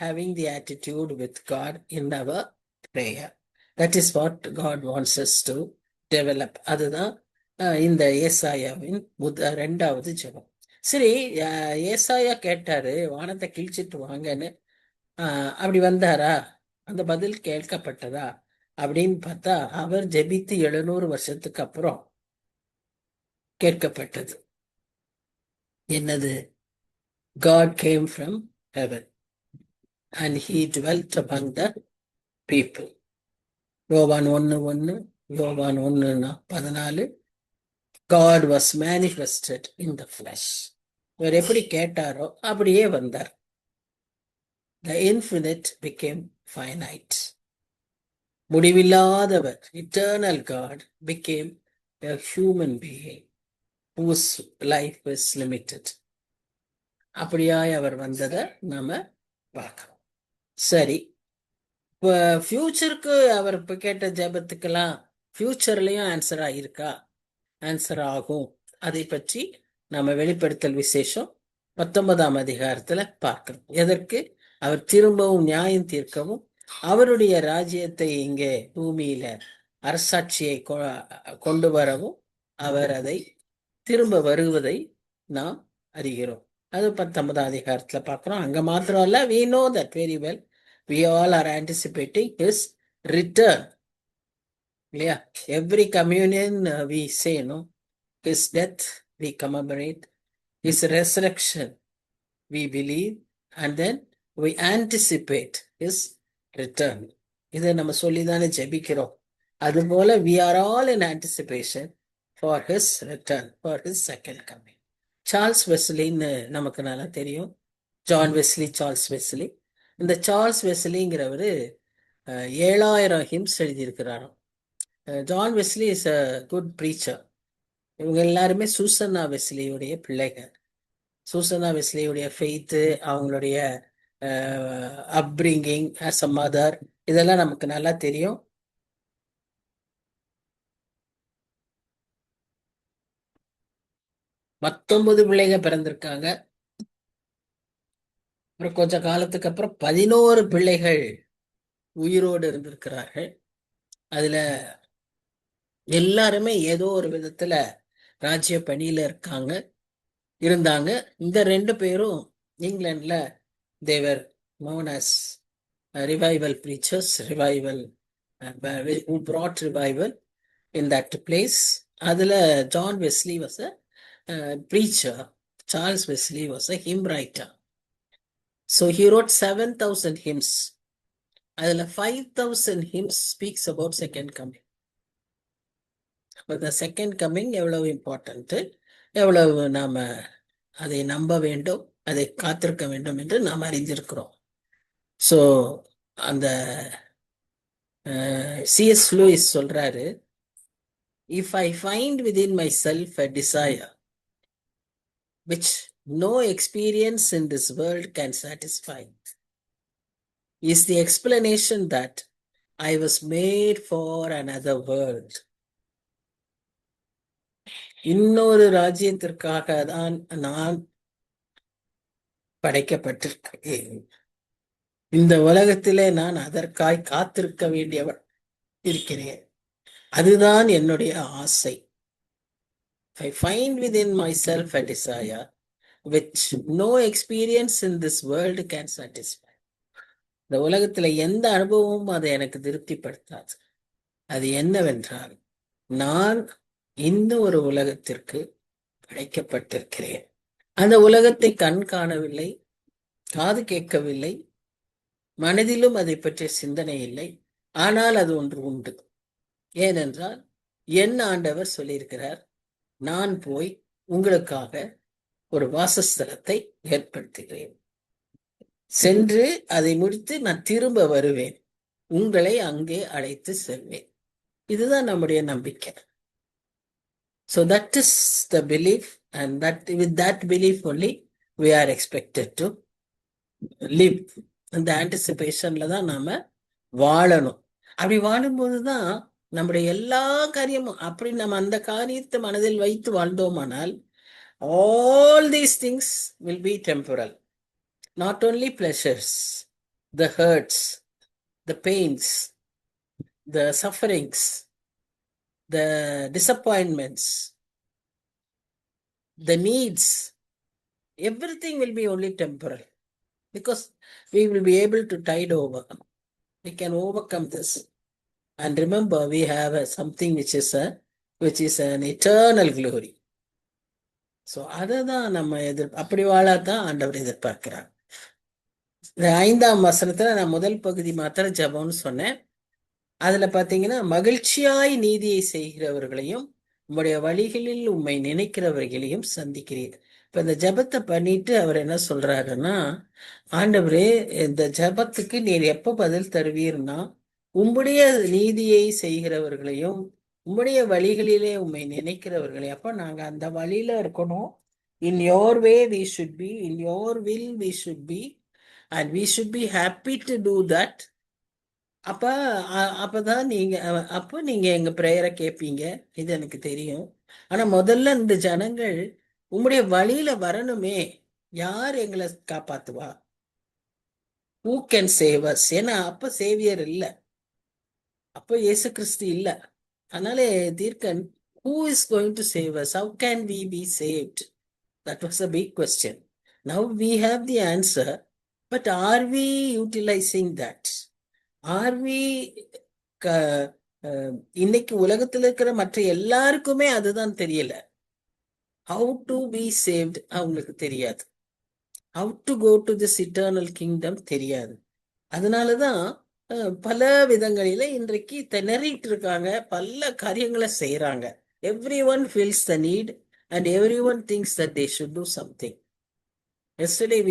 having the attitude with God in our prayer. That is what God wants us to develop. அதுதான் இந்த ஏசாயாவின் இரண்டாவது ஜெபம். சரி, ஏசாயா கேட்டாரு வானத்தை கிழிச்சிட்டு வாங்கன்னு. அப்படி வந்தாரா? அந்த பதில் கேட்கப்பட்டதா அப்படின்னு பார்த்தா அவர் ஜெபித்து 700 வருஷத்துக்கு அப்புறம் கேட்கப்பட்டது. என்னது? God came from heaven and he dwelt among the people. யோவான் 1:1, யோவான் 1:14. God was manifested in the flesh. இவர் எப்படி கேட்டாரோ அப்படியே வந்தார். The infinite became finite. முடிவில்லாதவர், eternal God, became a human being whose life was limited. அப்படியாய் அவர் வந்ததை நாம பார்க்கிறோம். சரி, இப்போ ஃபியூச்சருக்கு அவர் இப்போ கேட்ட ஜெபத்துக்கெல்லாம் ஃபியூச்சர்லயும் ஆன்சர் ஆகியிருக்கா? ஆன்சர் ஆகும். அதை பற்றி நாம வெளிப்படுத்தல் விசேஷம் 19ஆம் அதிகாரத்துல பார்க்கிறோம். எதற்கு? அவர் திரும்பவும் நியாயம் தீர்க்கவும் அவருடைய ராஜ்யத்தை இங்கே பூமியில அரசாட்சியை கொண்டு வரவும் அவர் அதை திரும்ப வருவதை நாம் அறிகிறோம். அது 19ஆம் அதிகாரத்துல பார்க்கிறோம். அங்க மாத்திரம் இல்ல, we know that very well. We all are anticipating his return. இல்லையா? Every communion we say, no, his death we commemorate, his resurrection we believe, and then we anticipate his return. இதை நம்ம சொல்லிதானே ஜெபிக்கிறோம். அதுபோல we are all in anticipation for his return, for his second coming. Charles வெஸ்லின்னு நமக்கு நல்லா தெரியும். John Wesley, Charles Wesley. இந்த சார்ல்ஸ் வெஸ்லிங்கிறவரு 7000 ஹிம்ஸ் எழுதியிருக்கிறாராம். John Wesley is a good preacher. இவங்க எல்லாருமே சூசன்னா வெஸ்லியுடைய பிள்ளைகள். சூசன்னா வெஸ்லியுடைய ஃபெய்த்து, அவங்களுடைய அப்ரிங்கிங் ஆஸ் அ மதர், இதெல்லாம் நமக்கு நல்லா தெரியும். பத்தொன்பது பிள்ளைங்க பிறந்திருக்காங்க. அப்புறம் கொஞ்ச காலத்துக்கு அப்புறம் 11 பிள்ளைகள் உயிரோடு இருந்திருக்கிறார்கள். அதுல எல்லாருமே ஏதோ ஒரு விதத்துல ராஜ்ய பணியில இருந்தாங்க. இந்த 2 பேரும் இங்கிலாந்துல தேவர் known as revival preachers, who brought revival in that place. அதுல John Wesley was a preacher. Charles Wesley was a hymn writer. So he wrote 7,000 hymns. அதுல 5,000 hymns speaks about second coming. But the second coming எவ்வளவு இம்பார்ட்டன்ட், எவ்வளவு நாம அதை நம்ப வேண்டும், அதை காத்திருக்க வேண்டும் என்று நாம் அறிந்திருக்கிறோம். ஸோ அந்த C.S. லூயிஸ் சொல்றாரு, if I find within myself a desire which no experience in this world can satisfy, is the explanation that I was made for another world. இன்னொரு ராஜ்யத்திற்காக தான் நான் படைக்கப்பட்டிருக்கிறேன். இந்த உலகத்திலே நான் அதற்காய் காத்திருக்க வேண்டியவன் இருக்கிறேன். அதுதான் என்னுடைய ஆசை. I find within myself a desire which no experience in this world can satisfy. இந்த உலகத்துல எந்த அனுபவமும் அதை எனக்கு திருப்திப்படுத்தாது. அது என்னவென்றால், நான் இந்த ஒரு உலகத்திற்கு படைக்கப்பட்டிருக்கிறேன். அந்த உலகத்தை கண் காணவில்லை, காது கேட்கவில்லை, மனதிலும் அதை பற்றிய சிந்தனை இல்லை. ஆனால் அது ஒன்று உண்டு. ஏனென்றால் என் ஆண்டவர் சொல்லியிருக்கிறார், நான் போய் உங்களுக்காக ஒரு வாசஸ்தலத்தை ஏற்படுத்துகிறேன். சென்று அதை முடித்து நான் திரும்ப வருவேன், உங்களை அங்கே அழைத்து செல்வேன். இதுதான் நம்முடைய நம்பிக்கை. So that is the belief, and that with that belief only we are expected to live. அந்த ஆன்டிசிபேஷன்ல தான் நாம வாழணும். அப்படி வாழும்போதுதான் நம்முடைய எல்லா காரியமும், அப்படி நம்ம அந்த காரியத்தை மனதில் வைத்து வாழ்ந்தோமானால், all these things will be temporal. Not only pleasures, the hurts, the pains, the sufferings, the disappointments, the needs, everything will be only temporal, because we will be able to tide over. We can overcome this. And remember, we have something which is an eternal glory. So அதுதான் நம்ம அப்படி வாழாதான் ஆண்டவர் எதிர்பார்க்கிறார். இந்த 5ஆம் வசனத்துல நான் முதல் பகுதி மாத்திரம் ஜெபம்னு சொன்னேன். அதுல பாத்தீங்கன்னா, மகிழ்ச்சியாய் நீதியை செய்கிறவர்களையும் உம்முடைய வழிகளில் உம்மை நினைக்கிறவர்களையும் சந்திக்கிறீர். இப்ப இந்த ஜெபத்தை பண்ணிட்டு அவர் என்ன சொல்றாருன்னா, ஆண்டவரே, இந்த ஜெபத்துக்கு நீர் எப்ப பதில் தருவீர்னா, உம்முடைய நீதியை செய்கிறவர்களையும் உம்முடைய வழிகளிலே உம்மை நினைக்கிறவர்களையும். அப்ப நாங்க அந்த வழியில இருக்கணும். In your way we should be, in your will we should be, and we should be happy to do that. அப்ப அப்பதான் அப்போ நீங்க எங்க பிரேயரை கேட்பீங்க, இது எனக்கு தெரியும். ஆனா முதல்ல இந்த ஜனங்கள் உம்முடைய வழியில வரணுமே. யார் எங்களை காப்பாத்துவா? Who can save us? ஏன்னா அப்ப சேவியர் இல்ல, அப்ப இயேசு கிறிஸ்து இல்ல. அதனால தீர்க்கன், who is going to save us? How can we be saved? That was a big question. Now we have the answer, but are we utilizing that? Are we இன்னைக்கு உலகத்துல இருக்கிற மற்ற எல்லாருக்குமே அதுதான் தெரியல. How to be saved அவங்களுக்கு தெரியாது. How to go to this eternal kingdom தெரியாது. அதனாலதான் பல விதங்களில இன்றைக்கு திணறிட்டு இருக்காங்க, பல காரியங்களை செய்யறாங்க. Everyone feels the need and everyone thinks that they should do something. Yesterday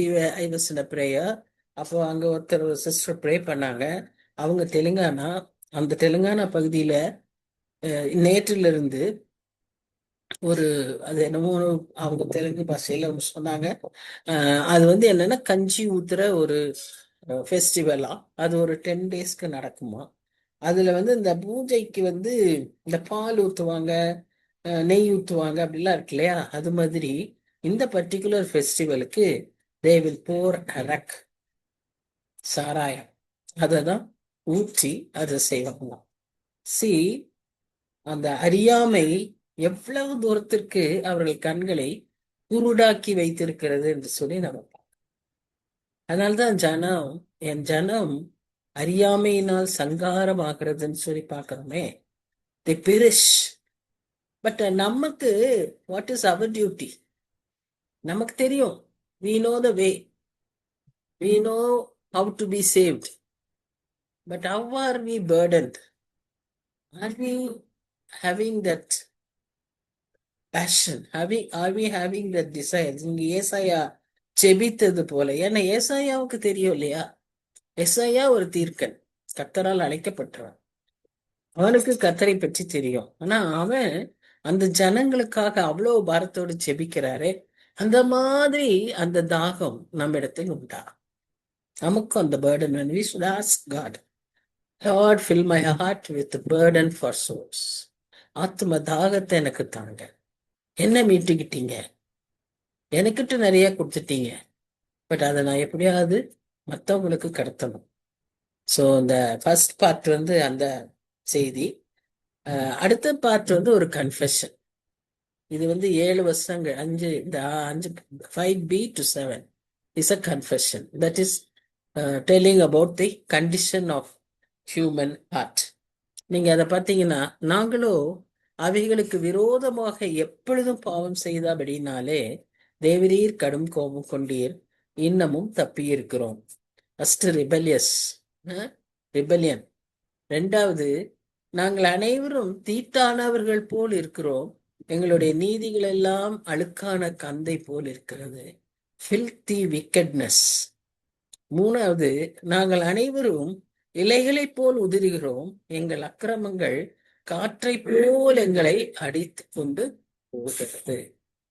I was in a prayer. அப்போ அங்க ஒருத்தர் சிஸ்டர் ப்ரே பண்ணாங்க. அவங்க தெலுங்கானா. அந்த தெலுங்கானா பகுதியில நேற்றிலிருந்து ஒரு அது என்னமோ அவங்க தெலுங்கு பாஷையில சொன்னாங்க. அது என்னன்னா கஞ்சி ஊத்துற ஒரு ஃபெஸ்டிவலா. அது ஒரு 10 daysக்கு நடக்குமா. அதுல இந்த பூஜைக்கு இந்த பால் ஊத்துவாங்க, நெய் ஊத்துவாங்க, அப்படிலாம் இருக்கு இல்லையா. அது மாதிரி இந்த பர்டிகுலர் ஃபெஸ்டிவலுக்கு they will pour அரக், சாராயம், அததான் ஊற்றி அதை செய்வாங்க. அந்த அறியாமை எவ்வளவு தூரத்திற்கு அவர்கள் கண்களை குருடாக்கி வைத்திருக்கிறது என்று சொல்லி நம்ம பார்க்கலாம். அதனால்தான் என் ஜனம் அறியாமையினால் சங்காரமாகிறதுன்னு சொல்லி பார்க்கிறோமே. they perish. பட் நமக்கு what is our duty? நமக்கு தெரியும். we know the way, we know how to be saved. But how are we burdened? Are we having that passion? Are we having that desire? இங்க ஏசாயா செபித்தது போல. ஏன்னா ஏசாயாவுக்கு தெரியும் இல்லையா, ஏசாயா ஒரு தீர்க்கன், கர்த்தரால் அழைக்கப்பட்டவன். அவனுக்கு கர்த்தரை பற்றி தெரியும். ஆனா அவன் அந்த ஜனங்களுக்காக அவ்வளவு பாரத்தோடு செபிக்கிறாரு. அந்த மாதிரி அந்த தாகம் நம்ம இடத்தில் உண்டா? நமக்கும் அந்த burden. When we should ask God, Lord, fill my heart with burden for souls. ஆத்ம தாகத்தை எனக்கு தாங்க. என்ன மீட்டுக்கிட்டீங்க, எனக்கிட்ட நிறைய கொடுத்துட்டீங்க, பட் அதை நான் எப்படியாவது மற்றவங்களுக்கு கடத்தணும். ஸோ இந்த ஃபர்ஸ்ட் பார்ட் அந்த செய்தி. அடுத்த பார்ட் ஒரு கன்ஃபெஷன். இது 7 வருஷங்கள், 5 5b to 7 is a confession. That is telling about the condition of human heart. நீங்க அதை பார்த்தீங்கன்னா, நாங்களோ அவைகளுக்கு விரோதமாக எப்பொழுதும் பாவம் செய்தபடினாலே தேவரீர் கடும் கோபம் கொண்டீர், இன்னமும் தப்பி இருக்கிறோம். First rebellious, rebellion. ரெண்டாவது, நாங்கள் அனைவரும் தீட்டானவர்கள் போல் இருக்கிறோம், எங்களுடைய நீதிகள் எல்லாம் அழுக்கான கந்தை போல் இருக்கிறது, filthy wickedness. மூணாவது, நாங்கள் அனைவரும் இலைகளைப் போல் உதிர்கிறோம், எங்கள் அக்கிரமங்கள் காற்றை போல் எங்களை அடித்து கொண்டு போகிறது.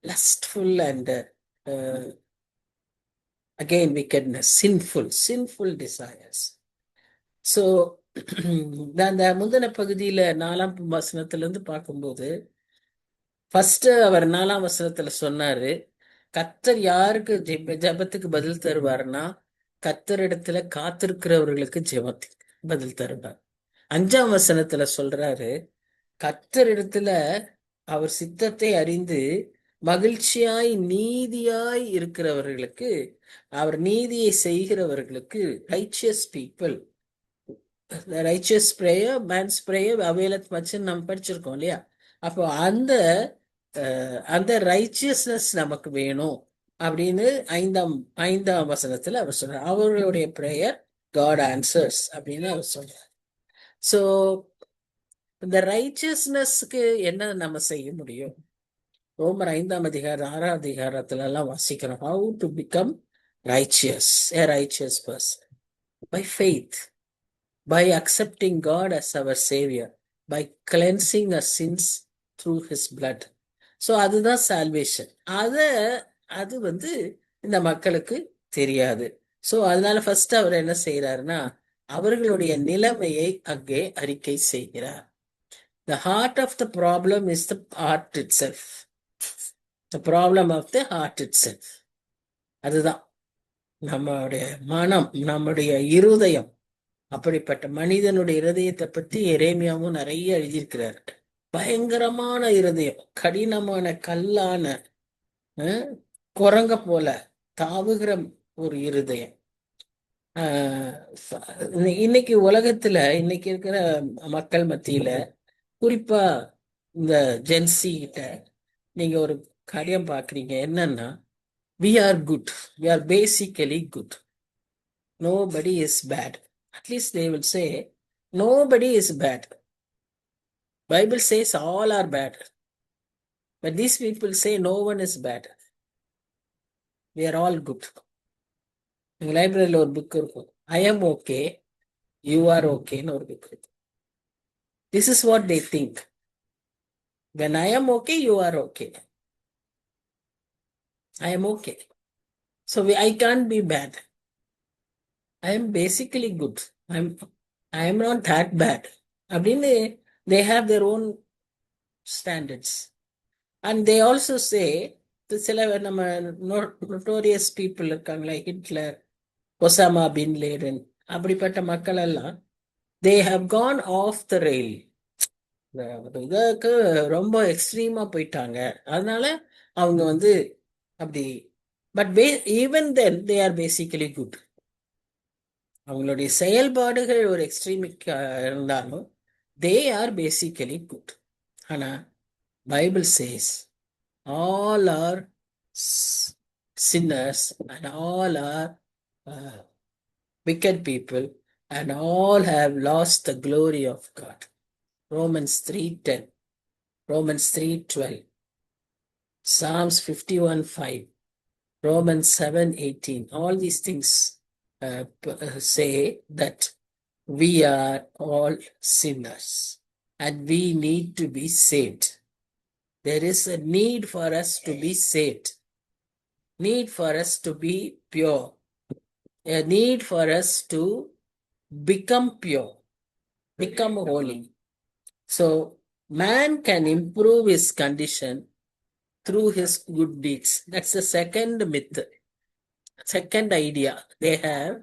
lustful and again wickedness, sinful desires. So அந்த முந்தின பகுதியில 4ஆம் வசனத்திலிருந்து பார்க்கும்போது, ஃபர்ஸ்ட் அவர் 4ஆம் வசனத்துல சொன்னாரு, கர்த்தர் யாருக்கு ஜெபத்துக்கு பதில் தருவாருன்னா, கர்த்தரிடத்துல காத்திருக்கிறவர்களுக்கு ஜெபத்துக்கு பதில் தருவார். 5ஆம் வசனத்துல சொல்றாரு, கர்த்தரிடத்துல அவர் சித்தத்தை அறிந்து மகிழ்ச்சியாய் நீதியாய் இருக்கிறவர்களுக்கு, அவர் நீதியை செய்கிறவர்களுக்கு, righteous people, righteous prayer man's prayer availeth மச்சுன்னு நம்ம படிச்சிருக்கோம் இல்லையா? அப்போ அந்த ரைச்சியஸ்னஸ் நமக்கு வேணும் அப்படின்னு 5ஆம் வசனத்துல அவர் சொல்றார். அவர்களுடைய பிரேயர் காட் ஆன்சர்ஸ் அப்படின்னு அவர் சொல்றார். ஸோ இந்த ரைச்சியஸ்னஸ்க்கு என்ன நம்ம செய்ய முடியும்? ரோமர் 5ஆம் அதிகாரம் 6ஆம் அதிகாரத்துல எல்லாம் வாசிக்கிறோம். How to become righteous, a righteous person? By faith, by accepting God as our savior, by cleansing our sins through his blood. So அதுதான் சால்வேஷன். அது இந்த மக்களுக்கு தெரியாது. ஸோ அதனால ஃபர்ஸ்ட் அவர் என்ன செய்யறாருன்னா, அவர்களுடைய நிலைமையை அங்கே அறிக்கை செய்கிறார். The heart of the problem is the heart itself. The problem of the heart itself. அதுதான் நம்மளுடைய மனம், நம்முடைய இருதயம். அப்படிப்பட்ட மனிதனுடைய இருதயத்தை பத்தி எரேமியாவும் நிறைய எழுதியிருக்கிறார். பயங்கரமான இருதயம், கடினமான கல்லான குரங்க போல தாவுகிற ஒரு இருதயம். இன்னைக்கு உலகத்துல, இன்னைக்கு இருக்கிற மக்கள் மத்தியில, குறிப்பா இந்த ஜென்சி கிட்ட நீங்க ஒரு காரியம் பாக்குறீங்க. என்னன்னா, we are good, we are basically good, nobody is bad. At least they will say nobody is bad. Bible says all are bad, but these people say no one is bad, we are all good. எங்க லைப்ரரியில ஒரு புக் இருக்கும், I am okay, you are okay ன்னு ஒரு புக் இருக்கு. This is what they think. When I am okay, you are okay. I am okay. So I can't be bad. I am basically good. I am not that bad. அப்படின்னு they have their own standards. And they also say, சில நம்ம நோட்டோரியஸ் பீப்புள் இருக்காங்களே, ஹிட்லர், ஒசாமா பின் லேடன், அப்படிப்பட்ட மக்கள் எல்லாம் they have gone off the rail. இதற்கு ரொம்ப எக்ஸ்ட்ரீமா போயிட்டாங்க. அதனால அவங்க அப்படி, but even then they are basically good. அவங்களுடைய செயல்பாடுகள் ஒரு எக்ஸ்ட்ரீமிக் இருந்தாலும் தே ஆர் பேசிக்கலி குட். ஆனா Bible chase all are sinners and all are wicked people and all have lost the glory of God. Romans 3:10, Romans 3:12, Psalms 51:5, Romans 7:18. All these things say that we are all sinners and we need to be saved. There is a need for us to be saved, need for us to be pure, a need for us to become pure, become holy. So man can improve his condition through his good deeds. That's the second myth, second idea they have.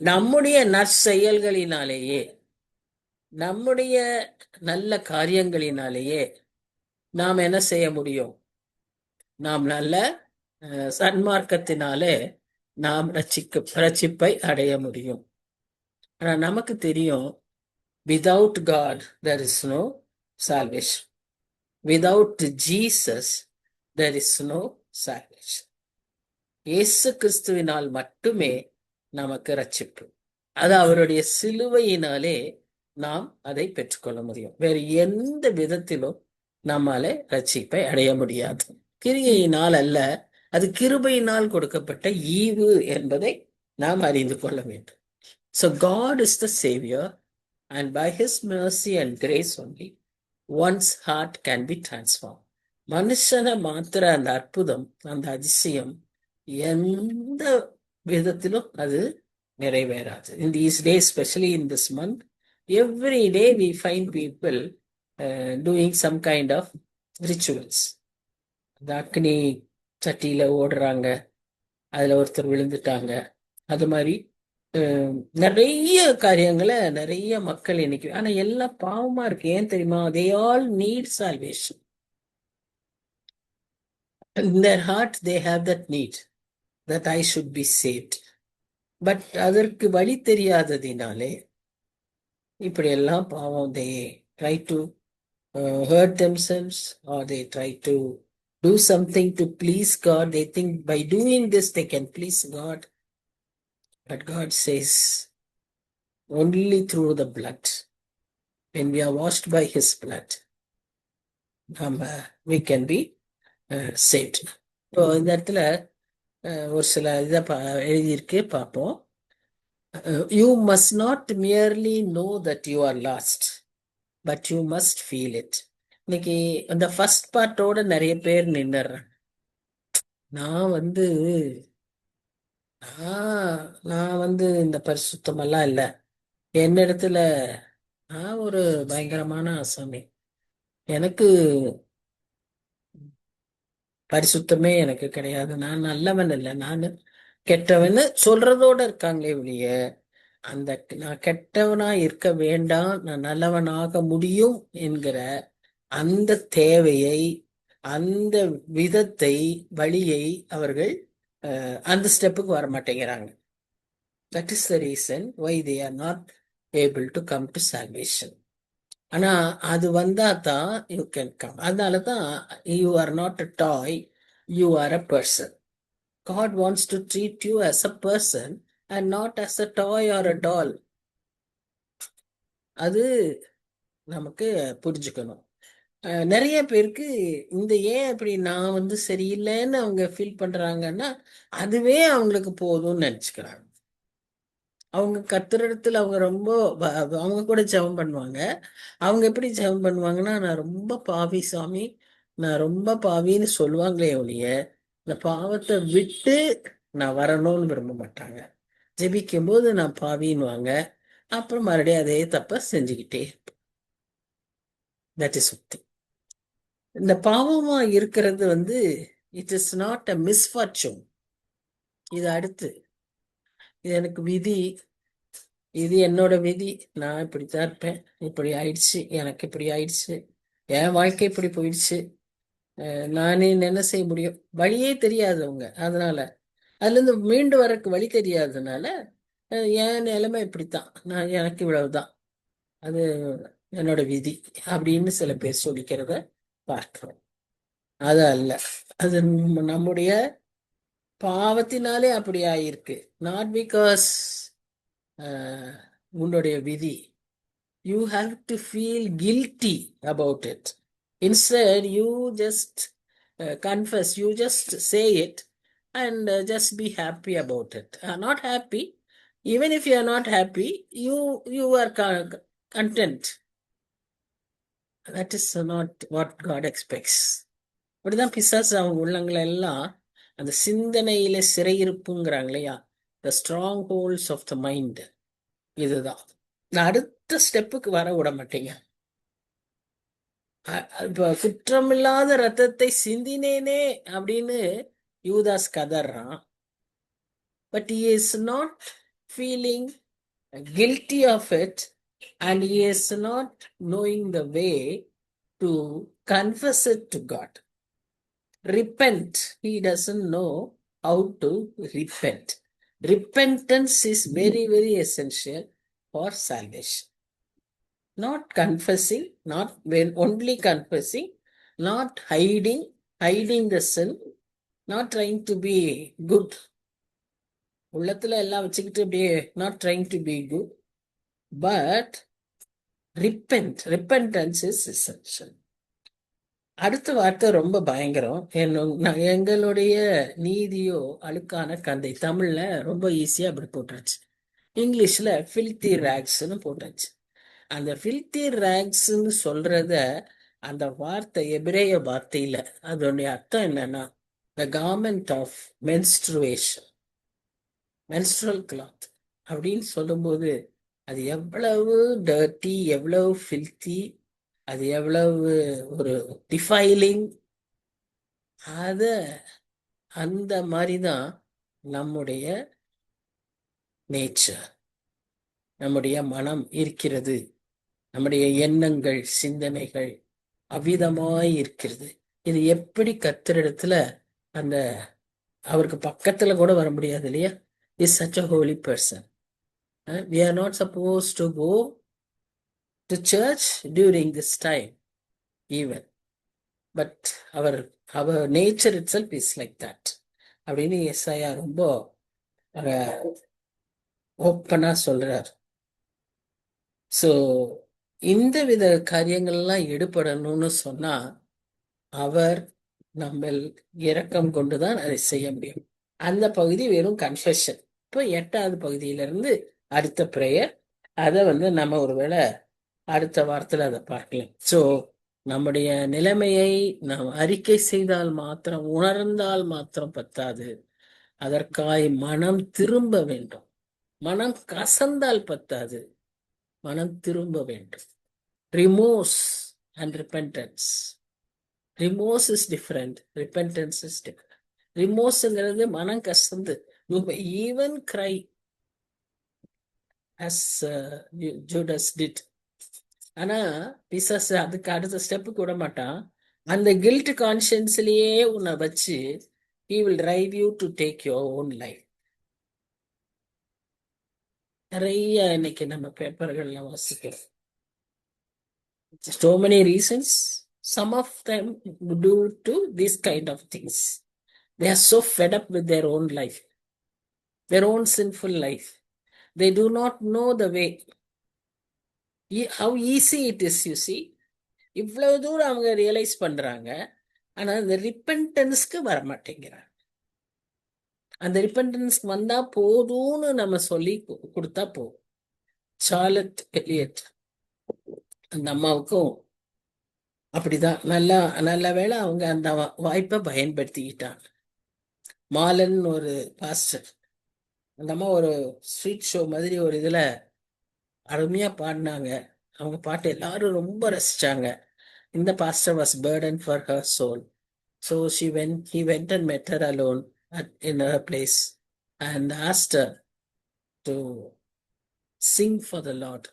நம்முடைய நற்செயல்களினாலேயே, நம்முடைய நல்ல காரியங்களினாலேயே நாம் என்ன செய்ய முடியும்? நாம் நல்ல சன்மார்க்கத்தினாலே நாம் ரட்சிப்பை அடைய முடியும். ஆனா நமக்கு தெரியும், without God there is no salvation. Without Jesus there is no salvation. இயேசு கிறிஸ்துவினால் மட்டுமே நமக்கு ரட்சிப்பு. அது அவருடைய சிலுவையினாலே நாம் அதை பெற்றுக்கொள்ள முடியும். வேறு எந்த விதத்திலும் நம்மால ரட்சிப்பை அடைய முடியாது. கிரியையினால் அல்ல, அது கிருபையினால் கொடுக்கப்பட்ட ஈவு என்பதை நாம் அறிந்து கொள்ள வேண்டும். So God is the Savior, and by His mercy and grace only one's heart can be transformed. மனுஷனை மாத்திர அந்த அற்புதம், அந்த அதிசயம் எந்த விதத்திலும் அது நிறைவேறாது. In these days, especially in this month, every day we find people doing some kind of rituals. அந்த அக்னி சட்டியில ஓடுறாங்க, அதுல ஒருத்தர் விழுந்துட்டாங்க. அது மாதிரி நிறைய காரியங்களை நிறைய மக்கள் இன்னைக்கு, ஆனா எல்லாம் பாவமா இருக்கு. ஏன் தெரியுமா? they all need salvation. In their heart they have that need that I should be saved. But அதற்கு வழி தெரியாததினாலே இப்படி எல்லாம் பாவம், they try to hurt themselves, or they try to do something to please God. They think by doing this they can please God. But God says, only through the blood, when we are washed by His blood, we can be saved. இப்போ இந்த இடத்துல ஒரு சில இதை எழுதியிருக்கு, பார்ப்போம். You must not merely know that you are lost, but you must feel it. இன்னைக்கு அந்த ஃபர்ஸ்ட் பார்ட்டோட நிறைய பேர் நின்னுறாங்க. நான் இந்த பரிசுத்தமெல்லாம் இல்லை, என்னிடத்துல நான் ஒரு பயங்கரமான ஆசாமி, எனக்கு பரிசுத்தமே எனக்கு கிடையாது, நான் நல்லவன் இல்லை, நான் கெட்டவன்னு சொல்றதோட இருக்காங்களே ஒழிய, அந்த நான் கெட்டவனா இருக்க வேண்டாம், நான் நல்லவனாக முடியும் என்கிற அந்த தேவையை, அந்த விதத்தை, வழியை அவர்கள் அந்த ஸ்டெப்புக்கு வர மாட்டேங்கிறாங்க. That is the reason why they are not able to come to salvation. ஆனா அது வந்தா தான் யூ கேன் கம். அதனாலதான் you are not a toy, you are a person. God wants to treat you as a person and not as a toy or a doll. அது நமக்கு புரிஞ்சுக்கணும். நிறைய பேருக்கு இந்த ஏன் அப்படி நான் சரியில்லைன்னு அவங்க ஃபீல் பண்றாங்கன்னா, அதுவே அவங்களுக்கு போதும்னு நினைச்சுக்கிறாங்க. அவங்க கர்த்தரிடத்துல அவங்க ரொம்ப அவங்க கூட ஜெபம் பண்ணுவாங்க. அவங்க எப்படி ஜெபம் பண்ணுவாங்கன்னா, நான் ரொம்ப பாவி சாமி, நான் ரொம்ப பாவின்னு சொல்லுவாங்களே ஒழிய, இந்த பாவத்தை விட்டு நான் வரணும்னு விரும்ப மாட்டாங்க. ஜெபிக்கும் போது நான் பாவின்னுவாங்க, அப்புறம் மறுபடியும் அதே தப்ப செஞ்சுக்கிட்டே. தட் இஸ் சுத்தி. இந்த பாவமா இருக்கிறது it is not a misfortune. இது அடுத்து, இது எனக்கு விதி, இது என்னோட விதி, நான் இப்படித்தான் இருப்பேன், இப்படி ஆயிடுச்சு, எனக்கு இப்படி ஆயிடுச்சு, என் வாழ்க்கை இப்படி போயிடுச்சு, நானே என்ன செய்ய முடியும்? வழியே தெரியாதவங்க, அதனால அதுல இருந்து மீண்டு வரக்கு வழி தெரியாததுனால என் நிலைமை இப்படித்தான், நான் எனக்கு இவ்வளவுதான், அது என்னோட விதி அப்படின்னு சில பேர் சொல்லிக்கிறத பார்க்கிறோம். அது அல்ல, அது நம்முடைய பாவத்தினாலே அப்படி ஆயிருக்கு. நாட் பிகாஸ் உன்னுடைய விதி. You have to feel guilty about it. Instead, you just confess, you just say it, and just be happy about it. Not happy. Even if you are not happy, you are content. That is not what God expects. அப்படிதான் பிசாசு அவங்க உள்ளங்களை எல்லாம் அந்த சிந்தனையில சிறையிருப்புங்கிறாங்க இல்லையா, the strongholds of the mind. இதுதான் நான் அடுத்த ஸ்டெப்புக்கு வர விட மாட்டேங்க. இப்ப குற்றமில்லாத ரத்தத்தை சிந்தினேனே அப்படின்னு யூதாஸ் கதறான். But he is not feeling guilty of it, and he is not knowing the way to confess it to God. Repent. He doesn't know how to repent. Repentance is very, very essential for salvation. Not confessing, not when only confessing, not hiding the sin, not trying to be good. உள்ளத்துல எல்லாம் வச்சுக்கிட்டு அப்படியே not trying to be good, but repentance is essential. அடுத்த வார்த்தை ரொம்ப பயங்கரம். எங்களுடைய நீதியோ அழுக்கான கந்தை. தமிழ்ல ரொம்ப ஈஸியா அப்படி போட்டுருச்சு. இங்கிலீஷ்ல ஃபில்தி ரேக்ஸ்ன்னு போட்டாச்சு. அந்த ஃபில்தி ரேக்ஸ்ன்னு சொல்றத, அந்த வார்த்தை எபிரேய வார்த்தையில அதனுடைய அர்த்தம் என்னன்னா, the garment of menstruation, menstrual cloth அப்படின்னு சொல்லும்போது அது எவ்வளவு டர்ட்டி, எவ்வளவு ஃபில்தி, அது எவ்வளவு ஒரு டிஃபைலிங். அத அந்த மாதிரிதான் நம்முடைய நேச்சர், நம்முடைய மனம் இருக்கிறது. நம்முடைய எண்ணங்கள், சிந்தனைகள் அவ்விதமாய் இருக்கிறது. இது எப்படி கர்த்தரிடத்துல அந்த அவருக்கு பக்கத்துல கூட வர முடியாது இல்லையா? Is such a holy person. We are not supposed to go to church during this time even, but our nature itself is like that அப்படின்னு எஸ்ஐயா ரொம்ப ஓப்பனா சொல்றார். ஸோ இந்த வித காரியங்கள்லாம் ஈடுபடணும்னு சொன்னா அவர் நம்ம இரக்கம் கொண்டுதான் அதை செய்ய முடியும். அந்த பகுதி வெறும் கன்ஃபெஷன். இப்போ 8வது பகுதியிலிருந்து அடுத்த பிரேயர், அதை நம்ம ஒருவேளை அடுத்த வாரத்தில் அதை பார்க்கலாம். ஸோ நம்முடைய நிலைமையை நாம் அறிக்கை செய்தால் மாத்திரம், உணர்ந்தால் மாத்திரம் பத்தாது, அதற்காய் மனம் திரும்ப வேண்டும். மனம் கசந்தால் பத்தாது, மனம் திரும்ப வேண்டும். Remorse and repentance. Remorse is different, repentance is different. ரிமோர்ஸ்ங்கிறது மனம் கசந்து, you may even cry as Judas did. ஆனா பிசாசு அதுக்கு அடுத்த ஸ்டெப்புக்கு விட மாட்டான். அந்த கில்ட் கான்சியன்ஸ்லயே உன்னை வச்சு he will drive you to take your own life. நிறைய இன்னைக்கு நம்ம பேப்பர்கள்ல வாசிக்கிறோம். So many reasons. Some of them due to these kind of things. They are so fed up with their own life, their own sinful life. They do not know the way. How easy it is, you see. இவ்வளவு தூரம் அவங்க ரியலைஸ் பண்றாங்க, ஆனா அந்த ரிப்பென்டன்ஸ்க்கு வர மாட்டேங்கிறாங்க. அந்த ரிப்பென்டன்ஸ்க்கு வந்தா போதும்னு நம்ம சொல்லி கொடுத்தா போதும். சார்லட் எலியட் அந்த அம்மாவுக்கும் அப்படிதான். நல்ல வேளை அவங்க அந்த வாய்ப்பை பயன்படுத்திக்கிட்டாங்க. மாலன் ஒரு பாஸ்டர், அந்த அம்மா ஒரு ஸ்ட்ரீட் ஷோ மாதிரி ஒரு இதுல அருமையா பாடினாங்க. அவங்க பாட்டு எல்லாரும் ரொம்ப ரசிச்சாங்க. இந்த pastor was burdened for her soul, so he went and met her alone in her place and asked her to sing for the Lord.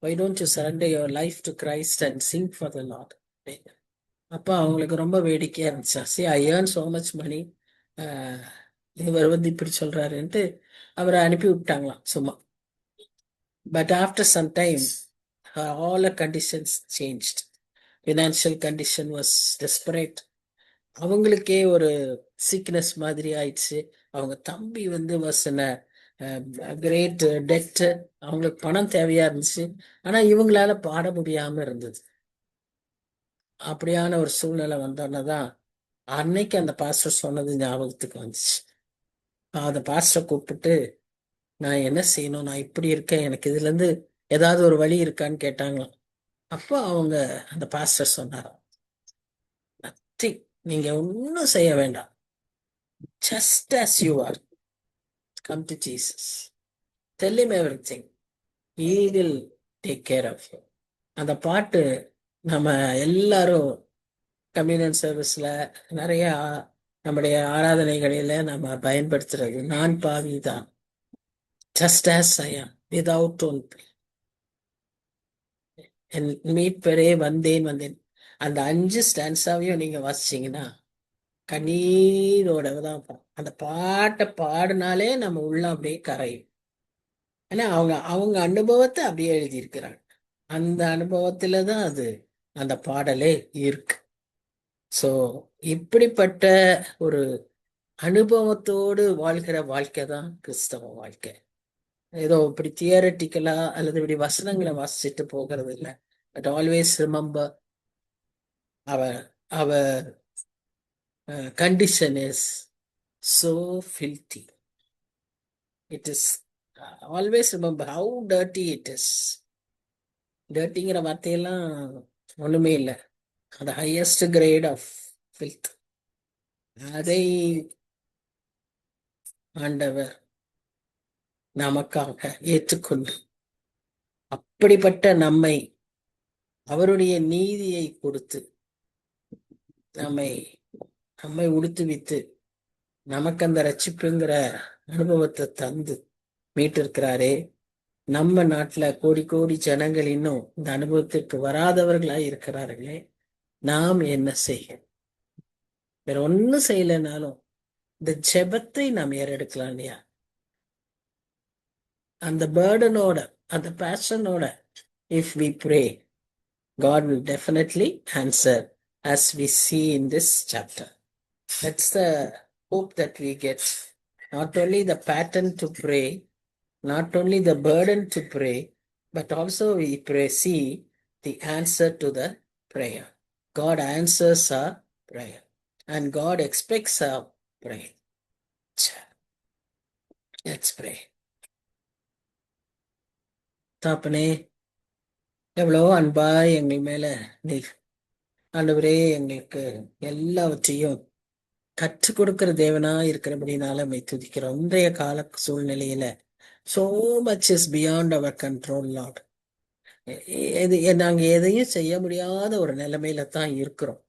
Why don't you surrender your life to Christ and sing for the Lord? அப்ப அவங்களுக்கு ரொம்ப வேடிக்கையா இருந்துச்சு. See, I earn so much money, இவர் இப்படி சொல்றாருன்ட்டு அவரை அனுப்பி விட்டாங்களாம் சும்மா. But after some time, all her conditions changed. Financial condition was desperate. அவங்களுக்கே ஒரு சீக்னஸ் மாதிரி ஆயிடுச்சு. அவங்க தம்பி was in a great debt. அவங்களுக்கு பணம் தேவையா இருந்துச்சு, ஆனா இவங்களால பாட முடியாம இருந்தது. அப்படியான ஒரு சூழ்நிலை வந்தோன்னதான் அன்னைக்கு அந்த பாஸ்டர் சொன்னது ஞாபகத்துக்கு வந்துச்சு. அந்த பாஸ்டர் கூப்பிட்டு, நான் என்ன செய்யணும், நான் இப்படி இருக்கேன், எனக்கு இதுல இருந்து ஏதாவது ஒரு வழி இருக்கான்னு கேட்டாங்களாம். அப்போ அவங்க அந்த பாஸ்டர் சொன்னாராம், நத்திங், நீங்க ஒன்னும் செய்ய வேண்டாம், just as you are, come to Jesus, tell him everything, he will take care of you. அந்த பாட்டு நம்ம எல்லாரும் கம்யூனியன் சர்வீஸ்ல நிறைய நம்முடைய ஆராதனைகளில நம்ம பயன்படுத்துறது. நான் பாவிதான், just as I am, without own play. என் மீட்பரே வந்தேன். அந்த 5 ஸ்டான்ஸாவையும் நீங்க வாசிச்சீங்கன்னா கண்ணீரோட தான் அந்த பாட்டை பாடினாலே நம்ம உள்ள அப்படியே கரையும். ஏன்னா அவங்க அவங்க அனுபவத்தை அப்படியே எழுதியிருக்கிறாங்க. அந்த அனுபவத்துல தான் அது அந்த பாடலே இருக்கு. ஸோ இப்படிப்பட்ட ஒரு அனுபவத்தோடு வாழ்கிற வாழ்க்கை தான் கிறிஸ்தவ வாழ்க்கை. ஏதோ இப்படி தியரட்டிக்கலா அல்லது இப்படி வசனங்களை வாசிச்சுட்டு போகிறது இல்லை. But always remember our our condition is so filthy. It is always remember how dirty it is. டர்ட்டிங்கிற வார்த்தையெல்லாம் ஒண்ணுமே இல்லை. அந்த ஹையஸ்ட் கிரேட் ஆஃப் ஃபில்த். அதை ஆண்டவர் நமக்காக ஏற்றுக்கொண்டு அப்படிப்பட்ட நம்மை அவருடைய நீதியை கொடுத்து நம்மை நம்மை உடுத்துவித்து நமக்கு அந்த ரட்சிப்புங்கிற அனுபவத்தை தந்து மீட்டிருக்கிறாரே. நம்ம நாட்டுல கோடி கோடி ஜனங்கள் இன்னும் இந்த அனுபவத்திற்கு வராதவர்களாய் இருக்கிறார்களே. நாம் என்ன செய்ய? வேற ஒன்னும் செய்யலைனாலும் இந்த ஜெபத்தை நாம் ஏறெடுக்கலாம் இல்லையா? அந்த பேர்டனோட, அந்த பேஷனோட if we pray, God will definitely answer, as we see in this chapter. That's the hope that we get. Not only the pattern to pray, not only the burden to pray, but also we pray, see the answer to the prayer. God answers our prayer and God expects our prayer. Let's pray. தாப்பனே, எவ்வளோ அன்பாய் எங்கள் மேல நீர் ஆண்டவரே எங்களுக்கு எல்லாவற்றையும் கற்றுக் கொடுக்கிற தேவனா இருக்கிறபடினால நம்மை துதிக்கிறோம். இன்றைய கால சூழ்நிலையில so much is beyond our control, Lord. நாங்க எதையும் செய்ய முடியாத ஒரு நிலைமையில தான் இருக்கிறோம்.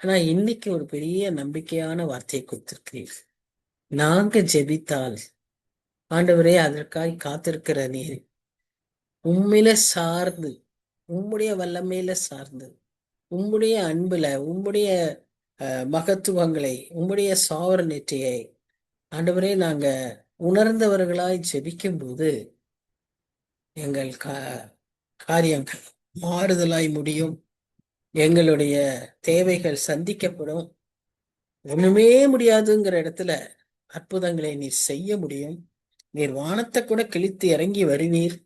ஆனா இன்னைக்கு ஒரு பெரிய நம்பிக்கையான வார்த்தையை கொடுத்திருக்கிறீர்கள். நாங்க ஜெபித்தால் ஆண்டவரே அதற்காய் காத்திருக்கிற நீர் உம்மில சார்ந்து, உம்முடைய வல்லமையில சார்ந்து, உம்முடைய அன்புல, உம்முடைய மகத்துவங்களை, உம்முடைய சாவரநிட்டையை ஆண்டவரே நாங்க உணர்ந்தவர்களாய் ஜெபிக்கும் போது எங்கள் காரியங்கள் மாறுதலாய் முடியும். எங்களுடைய தேவைகள் சந்திக்கப்படும். ஒண்ணுமே முடியாதுங்கிற இடத்துல அற்புதங்களை நீர் செய்ய முடியும். நீர் வானத்தை கூட கிழித்து இறங்கி வருவீர்.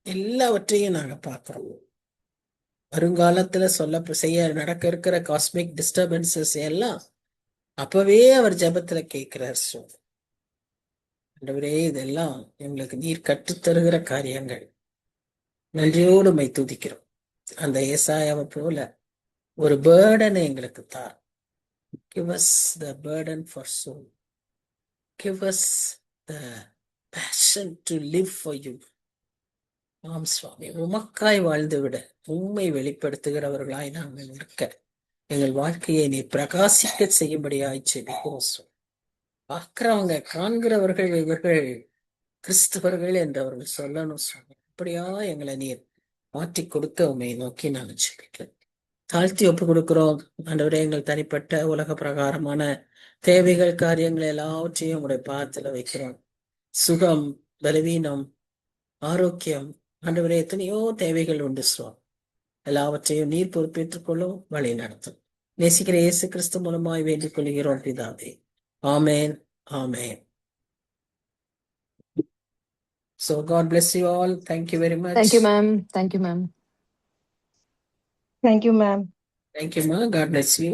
எல்லாவற்றையும் நாங்க பார்க்கிறோம். வருங்காலத்துல செய்ய நடக்க இருக்கிற காஸ்மிக் டிஸ்டர்பன்சஸ் எல்லாம் அப்பவே அவர் ஜெபத்துல கேட்கிறார். ஆண்டவரே, இதெல்லாம் எங்களுக்கு நீர் கற்றுத்தருகிற காரியங்கள். நன்றியோடு மை துதிக்கிறோம். அந்த ஏசாயாவை போல ஒரு பேர்டனை எங்களுக்கு தார். Give us the burden for soul. Give us the passion to live for you. ஆம் சுவாமி, உமக்காய் வாழ்ந்துவிட உண்மை வெளிப்படுத்துகிறவர்களாய் நாங்கள் இருக்க எங்கள் வாழ்க்கையை நீ பிரகாசிக்க செய்யும்படியாய் செபிக்கிறோம். பார்க்கிறவங்க, காண்கிறவர்கள் இவர்கள் கிறிஸ்தவர்கள் என்று அவர்கள் சொல்லணும் சுவாமி. அப்படியா எங்களை நீர் மாற்றி கொடுக்க உண்மை நோக்கி நாங்கள் செபிக்கிறோம். தாழ்த்தி ஒப்பு கொடுக்கிறோம் ஆண்டவரே. எங்கள் தனிப்பட்ட உலக பிரகாரமான தேவைகள், காரியங்கள் எல்லாவற்றையும் உடைய பாதத்துல வைக்கிறோம். சுகம், பலவீனம், ஆரோக்கியம், ஆண்டவரே எத்தனையோ தேவைகள் உண்டு சுவாமி. எல்லாவற்றையும் நீர் பொறுப்பேற்றுக் கொள்ளும், வழி நடத்தும். நேசிக்கிற இயேசு கிறிஸ்து மூலமாய் வேண்டிக் கொள்கிறோம் பிதாவே. ஆமேன், ஆமேன். So God bless you all. Thank you very much. Thank you, ma'am. Thank you, ma'am. Thank you, ma'am. Thank you, ma. God bless you.